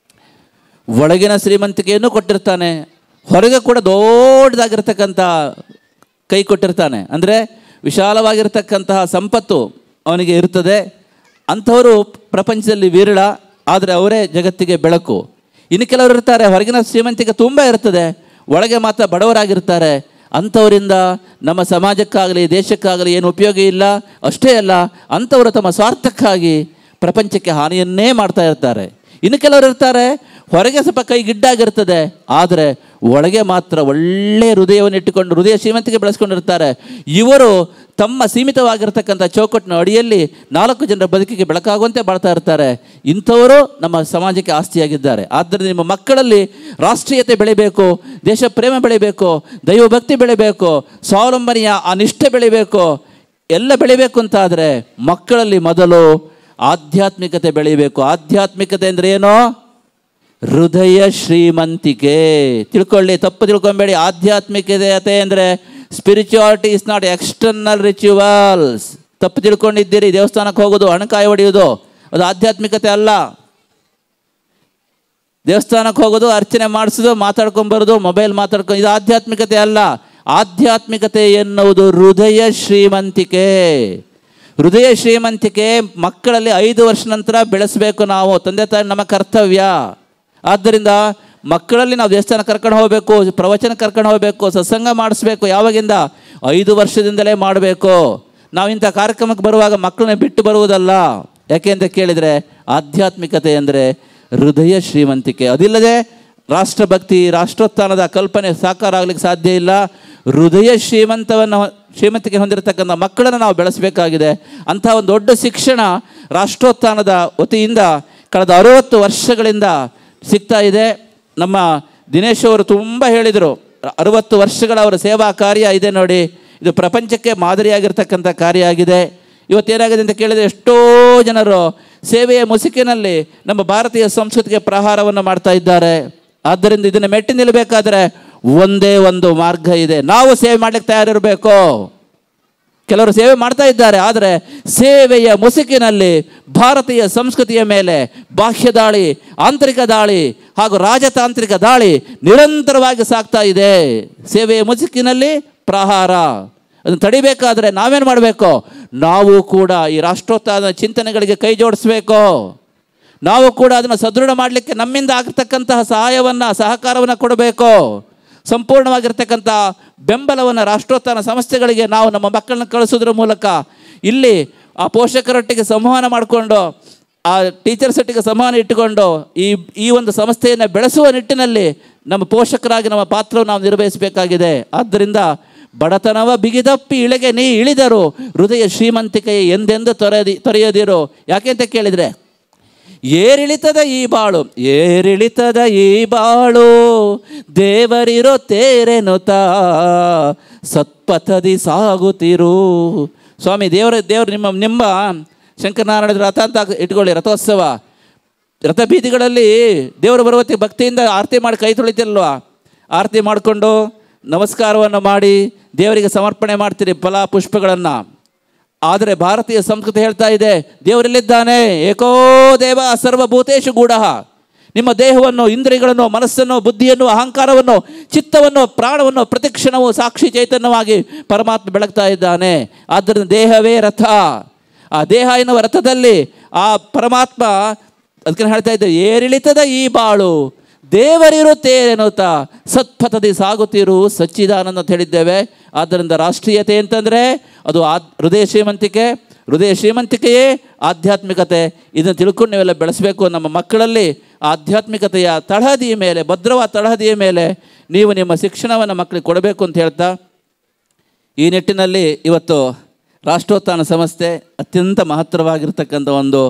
ಒಳಗಿನ ಶ್ರೀಮಂತಿಕೆಯನ್ನು ಕೊಟ್ಟಿರ್ತಾನೆ, ಹೊರಗೆ ಕೂಡ ದೊಡ್ಡದಾಗಿರ್ತಕ್ಕಂಥ ಕೈ ಕೊಟ್ಟಿರ್ತಾನೆ. ಅಂದರೆ ವಿಶಾಲವಾಗಿರ್ತಕ್ಕಂತಹ ಸಂಪತ್ತು ಅವನಿಗೆ ಇರ್ತದೆ. ಅಂಥವರು ಪ್ರಪಂಚದಲ್ಲಿ ವಿರಳ, ಆದರೆ ಅವರೇ ಜಗತ್ತಿಗೆ ಬೆಳಕು. ಇನ್ನು ಕೆಲವರು ಇರ್ತಾರೆ, ಹೊರಗಿನ ಶ್ರೀಮಂತಿಕೆ ತುಂಬ ಇರ್ತದೆ, ಒಳಗೆ ಮಾತ್ರ ಬಡವರಾಗಿರ್ತಾರೆ. ಅಂಥವರಿಂದ ನಮ್ಮ ಸಮಾಜಕ್ಕಾಗಲಿ ದೇಶಕ್ಕಾಗಲಿ ಏನು ಉಪಯೋಗ ಇಲ್ಲ. ಅಷ್ಟೇ ಅಲ್ಲ, ಅಂಥವರು ತಮ್ಮ ಸ್ವಾರ್ಥಕ್ಕಾಗಿ ಪ್ರಪಂಚಕ್ಕೆ ಹಾನಿಯನ್ನೇ ಮಾಡ್ತಾ ಇರ್ತಾರೆ. ಇನ್ನು ಕೆಲವರು ಇರ್ತಾರೆ, ಹೊರಗೆ ಸ್ವಲ್ಪ ಕೈ ಗಿಡ್ಡಾಗಿರ್ತದೆ, ಆದರೆ ಒಳಗೆ ಮಾತ್ರ ಒಳ್ಳೆಯ ಹೃದಯವನ್ನು ಇಟ್ಟುಕೊಂಡು ಹೃದಯ ಶ್ರೀಮಂತಿಕೆ ಬೆಳೆಸ್ಕೊಂಡಿರ್ತಾರೆ. ಇವರು ತಮ್ಮ ಸೀಮಿತವಾಗಿರ್ತಕ್ಕಂಥ ಚೌಕಟ್ಟಿನ ಅಡಿಯಲ್ಲಿ 4 ಜನರ ಬದುಕಿಗೆ ಬೆಳಕಾಗುವಂತೆ ಬಾಳ್ತಾ ಇರ್ತಾರೆ. ಇಂಥವರು ನಮ್ಮ ಸಮಾಜಕ್ಕೆ ಆಸ್ತಿಯಾಗಿದ್ದಾರೆ. ಆದ್ದರಿಂದ ನಿಮ್ಮ ಮಕ್ಕಳಲ್ಲಿ ರಾಷ್ಟ್ರೀಯತೆ ಬೆಳಿಬೇಕು, ದೇಶ ಪ್ರೇಮ ಬೆಳಿಬೇಕು, ದೈವಭಕ್ತಿ ಬೆಳಿಬೇಕು, ಸ್ವಾವಲಂಬನೆಯ ಆ ನಿಷ್ಠೆ ಬೆಳಿಬೇಕು. ಎಲ್ಲ ಬೆಳಿಬೇಕು ಅಂತಾದರೆ ಮಕ್ಕಳಲ್ಲಿ ಮೊದಲು ಆಧ್ಯಾತ್ಮಿಕತೆ ಬೆಳಿಬೇಕು. ಆಧ್ಯಾತ್ಮಿಕತೆ ಅಂದರೆ ಏನು? ಹೃದಯ ಶ್ರೀಮಂತಿಕೆ. ತಿಳ್ಕೊಳ್ಳಿ, ತಪ್ಪು ತಿಳ್ಕೊಬೇಡಿ. ಆಧ್ಯಾತ್ಮಿಕತೆ ಅಂದರೆ spirituality is not external rituals. ತಪ್ಪು ತಿಳ್ಕೊಂಡಿದ್ದೀರಿ. ದೇವಸ್ಥಾನಕ್ಕೆ ಹೋಗೋದು, ಹಣಕಾಯಿ ಹೊಡೆಯೋದು ಅದು ಆಧ್ಯಾತ್ಮಿಕತೆ ಅಲ್ಲ. ದೇವಸ್ಥಾನಕ್ಕೆ ಹೋಗೋದು, ಅರ್ಚನೆ ಮಾಡಿಸೋದು, ಮಾತಾಡ್ಕೊಂಬರೋದು, ಮೊಬೈಲ್ ಮಾತಾಡ್ಕೊಂಡು, ಇದು ಆಧ್ಯಾತ್ಮಿಕತೆ ಅಲ್ಲ. ಆಧ್ಯಾತ್ಮಿಕತೆ ಎನ್ನುವುದು ಹೃದಯ ಶ್ರೀಮಂತಿಕೆ. ಹೃದಯ ಶ್ರೀಮಂತಿಕೆ ಮಕ್ಕಳಲ್ಲಿ 5 ವರ್ಷ ನಂತರ ಬೆಳೆಸಬೇಕು. ನಾವು ತಂದೆ ತಾಯಿ ನಮ್ಮ ಕರ್ತವ್ಯ. ಆದ್ದರಿಂದ ಮಕ್ಕಳಲ್ಲಿ ನಾವು ದೇವಸ್ಥಾನ ಕರ್ಕೊಂಡು ಹೋಗಬೇಕು, ಪ್ರವಚನ ಕರ್ಕೊಂಡು ಹೋಗಬೇಕು, ಸತ್ಸಂಗ ಮಾಡಿಸ್ಬೇಕು. ಯಾವಾಗಿಂದ? 5 ವರ್ಷದಿಂದಲೇ ಮಾಡಬೇಕು. ನಾವು ಇಂಥ ಕಾರ್ಯಕ್ರಮಕ್ಕೆ ಬರುವಾಗ ಮಕ್ಕಳನ್ನ ಬಿಟ್ಟು ಬರುವುದಲ್ಲ. ಯಾಕೆ ಅಂತ ಕೇಳಿದರೆ, ಆಧ್ಯಾತ್ಮಿಕತೆ ಅಂದರೆ ಹೃದಯ ಶ್ರೀಮಂತಿಕೆ. ಅದಿಲ್ಲದೆ ರಾಷ್ಟ್ರಭಕ್ತಿ, ರಾಷ್ಟ್ರೋತ್ಥಾನದ ಕಲ್ಪನೆ ಸಾಕಾರ ಆಗಲಿಕ್ಕೆ ಸಾಧ್ಯ ಇಲ್ಲ. ಹೃದಯ ಶ್ರೀಮಂತಿಕೆ ಹೊಂದಿರತಕ್ಕಂಥ ಮಕ್ಕಳನ್ನು ನಾವು ಬೆಳೆಸಬೇಕಾಗಿದೆ. ಅಂಥ ಒಂದು ದೊಡ್ಡ ಶಿಕ್ಷಣ ರಾಷ್ಟ್ರೋತ್ಥಾನದ ವತಿಯಿಂದ ಕಳೆದ 60 ವರ್ಷಗಳಿಂದ ಸಿಗ್ತಾ ಇದೆ. ನಮ್ಮ ದಿನೇಶ್ ಅವರು ತುಂಬ ಹೇಳಿದರು, 60 ವರ್ಷಗಳ ಅವರ ಸೇವಾ ಕಾರ್ಯ ಇದೆ ನೋಡಿ, ಇದು ಪ್ರಪಂಚಕ್ಕೆ ಮಾದರಿಯಾಗಿರ್ತಕ್ಕಂಥ ಕಾರ್ಯ ಆಗಿದೆ. ಇವತ್ತೇನಾಗಿದೆ ಅಂತ ಕೇಳಿದರೆ, ಎಷ್ಟೋ ಜನರು ಸೇವೆಯ ಮುಸುಕಿನಲ್ಲಿ ನಮ್ಮ ಭಾರತೀಯ ಸಂಸ್ಕೃತಿಗೆ ಪ್ರಹಾರವನ್ನು ಮಾಡ್ತಾ ಇದ್ದಾರೆ. ಆದ್ದರಿಂದ ಇದನ್ನು ಮೆಟ್ಟಿ ನಿಲ್ಲಬೇಕಾದ್ರೆ ಒಂದೇ ಒಂದು ಮಾರ್ಗ ಇದೆ, ನಾವು ಸೇವೆ ಮಾಡಲಿಕ್ಕೆ ತಯಾರಿರಬೇಕು. ಕೆಲವರು ಸೇವೆ ಮಾಡ್ತಾ ಇದ್ದಾರೆ, ಆದರೆ ಸೇವೆಯ ಮುಸುಕಿನಲ್ಲಿ ಭಾರತೀಯ ಸಂಸ್ಕೃತಿಯ ಮೇಲೆ ಬಾಹ್ಯ ದಾಳಿ, ಆಂತರಿಕ ದಾಳಿ ಹಾಗೂ ರಾಜತಾಂತ್ರಿಕ ದಾಳಿ ನಿರಂತರವಾಗಿ ಸಾಗ್ತಾ ಇದೆ. ಸೇವೆಯ ಮುಸುಕಿನಲ್ಲಿ ಪ್ರಹಾರ. ಅದನ್ನು ತಡಿಬೇಕಾದ್ರೆ ನಾವೇನು ಮಾಡಬೇಕು? ನಾವು ಕೂಡ ಈ ರಾಷ್ಟ್ರೋತ್ಥಾನದ ಚಿಂತನೆಗಳಿಗೆ ಕೈ ಜೋಡಿಸ್ಬೇಕು. ನಾವು ಕೂಡ ಅದನ್ನು ಸದೃಢ ಮಾಡಲಿಕ್ಕೆ ನಮ್ಮಿಂದ ಆಗಿರ್ತಕ್ಕಂತಹ ಸಹಕಾರವನ್ನು ಕೊಡಬೇಕು. ಸಂಪೂರ್ಣವಾಗಿರ್ತಕ್ಕಂಥ ಬೆಂಬಲವನ್ನು ರಾಷ್ಟ್ರೋತ್ಥಾನ ಸಂಸ್ಥೆಗಳಿಗೆ ನಾವು ನಮ್ಮ ಮಕ್ಕಳನ್ನ ಕಳಿಸೋದ್ರ ಮೂಲಕ ಇಲ್ಲಿ ಆ ಪೋಷಕರೊಟ್ಟಿಗೆ ಸಂವಹನ ಮಾಡಿಕೊಂಡು, ಆ ಟೀಚರ್ಸ್ ಒಟ್ಟಿಗೆ ಸಂವಹನ ಇಟ್ಟುಕೊಂಡು ಈ ಒಂದು ಸಂಸ್ಥೆಯನ್ನು ಬೆಳೆಸುವ ನಿಟ್ಟಿನಲ್ಲಿ ನಮ್ಮ ಪೋಷಕರಾಗಿ ನಮ್ಮ ಪಾತ್ರವನ್ನು ನಾವು ನಿರ್ವಹಿಸಬೇಕಾಗಿದೆ. ಆದ್ದರಿಂದ ಬಡತನವ ಬಿಗಿದಪ್ಪಿ ಇಳೆಗೆ ನೀ ಇಳಿದರು ಹೃದಯ ಶ್ರೀಮಂತಿಕೆ ಎಂದೆಂದು ತೊರೆಯದಿರು. ಯಾಕೆ ಅಂತ ಕೇಳಿದರೆ, ಏರಿಳಿತದ ಈ ಬಾಳು ದೇವರಿರೋ ತೇರೆನುತ ಸತ್ಪಥದಿ ಸಾಗುತ್ತಿರು. ಸ್ವಾಮಿ ದೇವರು ನಿಮ್ಮ ಶಂಕರನಾರಾಯಣ ರಥ ಅಂತ ಇಟ್ಕೊಳ್ಳಿ, ರಥೋತ್ಸವ. ರಥಬೀದಿಗಳಲ್ಲಿ ದೇವರು ಬರುವತ್ತಿಗೆ ಭಕ್ತಿಯಿಂದ ಆರತಿ ಮಾಡಿ ಕೈ ತೊಳಿತಿಲ್ವಾ? ಆರತಿ ಮಾಡಿಕೊಂಡು ನಮಸ್ಕಾರವನ್ನು ಮಾಡಿ ದೇವರಿಗೆ ಸಮರ್ಪಣೆ ಮಾಡ್ತೀರಿ ಫಲ ಪುಷ್ಪಗಳನ್ನು. ಆದರೆ ಭಾರತೀಯ ಸಂಸ್ಕೃತಿ ಹೇಳ್ತಾ ಇದೆ, ದೇವರಲ್ಲಿದ್ದಾನೆ, ಏಕೋ ದೇವ ಸರ್ವಭೂತೇಶು ಗೂಢಃ. ನಿಮ್ಮ ದೇಹವನ್ನು, ಇಂದ್ರಿಯಗಳನ್ನು, ಮನಸ್ಸನ್ನು, ಬುದ್ಧಿಯನ್ನು, ಅಹಂಕಾರವನ್ನು, ಚಿತ್ತವನ್ನು, ಪ್ರಾಣವನ್ನು ಪ್ರತಿಕ್ಷಣವೂ ಸಾಕ್ಷಿ ಚೈತನ್ಯವಾಗಿ ಪರಮಾತ್ಮ ಬೆಳಗ್ತಾ ಇದ್ದಾನೆ. ಆದ್ದರಿಂದ ದೇಹವೇ ರಥ. ಆ ದೇಹ ಎನ್ನುವ ರಥದಲ್ಲಿ ಆ ಪರಮಾತ್ಮ, ಅದಕ್ಕೆ ಹೇಳ್ತಾ ಇದ್ದೆ, ಏರಿಳಿತದ ಈ ಬಾಳು ದೇವರಿರುತ್ತೇನೆನ್ನುತ್ತಾ ಸತ್ಪಥದಿ ಸಾಗುತ್ತಿರು ಸಚ್ಚಿದಾನಂದ ಅಂತ ಹೇಳಿದ್ದೇವೆ. ಆದ್ದರಿಂದ ರಾಷ್ಟ್ರೀಯತೆ ಅಂತಂದರೆ ಅದು ಹೃದಯ ಶ್ರೀಮಂತಿಕೆಯೇ ಆಧ್ಯಾತ್ಮಿಕತೆ. ಇದನ್ನು ತಿಳ್ಕೊಂಡು ನೀವೆಲ್ಲ ಬೆಳೆಸಬೇಕು. ನಮ್ಮ ಮಕ್ಕಳಲ್ಲಿ ಆಧ್ಯಾತ್ಮಿಕತೆಯ ತಳಹದಿಯ ಮೇಲೆ, ಭದ್ರವಾದ ತಳಹದಿಯ ಮೇಲೆ ನೀವು ನಿಮ್ಮ ಶಿಕ್ಷಣವನ್ನು ಮಕ್ಕಳಿಗೆ ಕೊಡಬೇಕು ಅಂತ ಹೇಳ್ತಾ, ಈ ನಿಟ್ಟಿನಲ್ಲಿ ಇವತ್ತು ರಾಷ್ಟ್ರೋತ್ಥಾನ ಸಂಸ್ಥೆ ಅತ್ಯಂತ ಮಹತ್ತರವಾಗಿರ್ತಕ್ಕಂಥ ಒಂದು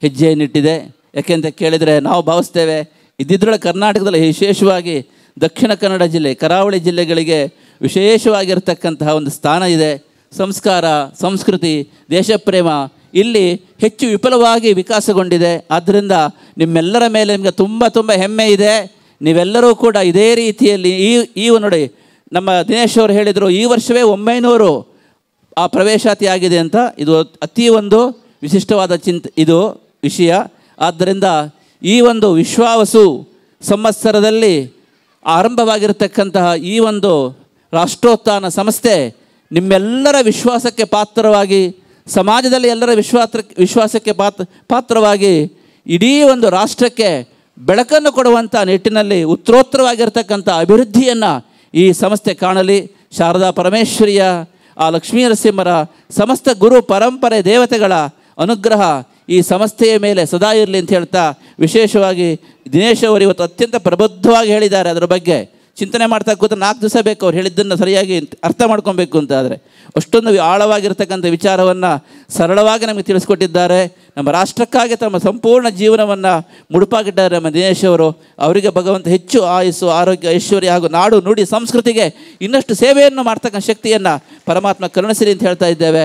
ಹೆಜ್ಜೆಯನ್ನಿಟ್ಟಿದೆ. ಯಾಕೆಂತ ಕೇಳಿದರೆ ನಾವು ಭಾವಿಸ್ತೇವೆ ಇದ್ದಿದ್ರೊಳಗೆ ಕರ್ನಾಟಕದಲ್ಲಿ ವಿಶೇಷವಾಗಿ ದಕ್ಷಿಣ ಕನ್ನಡ ಜಿಲ್ಲೆ, ಕರಾವಳಿ ಜಿಲ್ಲೆಗಳಿಗೆ ವಿಶೇಷವಾಗಿರ್ತಕ್ಕಂತಹ ಒಂದು ಸ್ಥಾನ ಇದೆ. ಸಂಸ್ಕಾರ, ಸಂಸ್ಕೃತಿ, ದೇಶಪ್ರೇಮ ಇಲ್ಲಿ ಹೆಚ್ಚು ವಿಪುಲವಾಗಿ ವಿಕಾಸಗೊಂಡಿದೆ. ಆದ್ದರಿಂದ ನಿಮ್ಮೆಲ್ಲರ ಮೇಲೆ ನಿಮಗೆ ತುಂಬ ಹೆಮ್ಮೆ ಇದೆ. ನೀವೆಲ್ಲರೂ ಕೂಡ ಇದೇ ರೀತಿಯಲ್ಲಿ ಈ ನೋಡಿ, ನಮ್ಮ ದಿನೇಶ್ ಅವರು ಹೇಳಿದರು ಈ ವರ್ಷವೇ 900 ಆ ಪ್ರವೇಶಾತಿ ಆಗಿದೆ ಅಂತ. ಇದು ಅತಿ ಒಂದು ವಿಶಿಷ್ಟವಾದ ಇದು ವಿಷಯ. ಆದ್ದರಿಂದ ಈ ಒಂದು ವಿಶ್ವಾವಸು ಸಂವತ್ಸರದಲ್ಲಿ ಆರಂಭವಾಗಿರತಕ್ಕಂತಹ ಈ ಒಂದು ರಾಷ್ಟ್ರೋತ್ಥಾನ ಸಂಸ್ಥೆ ನಿಮ್ಮೆಲ್ಲರ ವಿಶ್ವಾಸಕ್ಕೆ ಪಾತ್ರವಾಗಿ, ಸಮಾಜದಲ್ಲಿ ಎಲ್ಲರ ವಿಶ್ವಾಸಕ್ಕೆ ಪಾತ್ರವಾಗಿ ಇಡೀ ಒಂದು ರಾಷ್ಟ್ರಕ್ಕೆ ಬೆಳಕನ್ನು ಕೊಡುವಂಥ ನಿಟ್ಟಿನಲ್ಲಿ ಉತ್ತರೋತ್ತರವಾಗಿರ್ತಕ್ಕಂಥ ಅಭಿವೃದ್ಧಿಯನ್ನು ಈ ಸಂಸ್ಥೆ ಕಾಣಲಿ. ಶಾರದಾ ಪರಮೇಶ್ವರಿಯ, ಆ ಲಕ್ಷ್ಮೀ ನರಸಿಂಹರ, ಸಮಸ್ತ ಗುರು ಪರಂಪರೆ ದೇವತೆಗಳ ಅನುಗ್ರಹ ಈ ಸಂಸ್ಥೆಯ ಮೇಲೆ ಸದಾ ಇರಲಿ ಅಂತ ಹೇಳ್ತಾ, ವಿಶೇಷವಾಗಿ ದಿನೇಶ್ ಅವರು ಇವತ್ತು ಅತ್ಯಂತ ಪ್ರಬುದ್ಧವಾಗಿ ಹೇಳಿದ್ದಾರೆ. ಅದರ ಬಗ್ಗೆ ಚಿಂತನೆ ಮಾಡ್ತಾ ಕೂತ 4 ದಿವಸ ಬೇಕು ಅವ್ರು ಹೇಳಿದ್ದನ್ನು ಸರಿಯಾಗಿ ಅರ್ಥ ಮಾಡ್ಕೊಬೇಕು ಅಂತ. ಆದರೆ ಅಷ್ಟೊಂದು ಆಳವಾಗಿರ್ತಕ್ಕಂಥ ವಿಚಾರವನ್ನು ಸರಳವಾಗಿ ನಮಗೆ ತಿಳಿಸ್ಕೊಟ್ಟಿದ್ದಾರೆ. ನಮ್ಮ ರಾಷ್ಟ್ರಕ್ಕಾಗಿ ತಮ್ಮ ಸಂಪೂರ್ಣ ಜೀವನವನ್ನು ಮುಡುಪಾಗಿದ್ದಾರೆ ನಮ್ಮ ದಿನೇಶ್ ಅವರು. ಅವರಿಗೆ ಭಗವಂತ ಹೆಚ್ಚು ಆಯುಸ್ಸು, ಆರೋಗ್ಯ, ಐಶ್ವರ್ಯ ಹಾಗೂ ನಾಡು ನುಡಿ ಸಂಸ್ಕೃತಿಗೆ ಇನ್ನಷ್ಟು ಸೇವೆಯನ್ನು ಮಾಡ್ತಕ್ಕಂಥ ಶಕ್ತಿಯನ್ನು ಪರಮಾತ್ಮ ಕರುಣಿಸಲಿ ಅಂತ ಹೇಳ್ತಾ ಇದ್ದೇವೆ.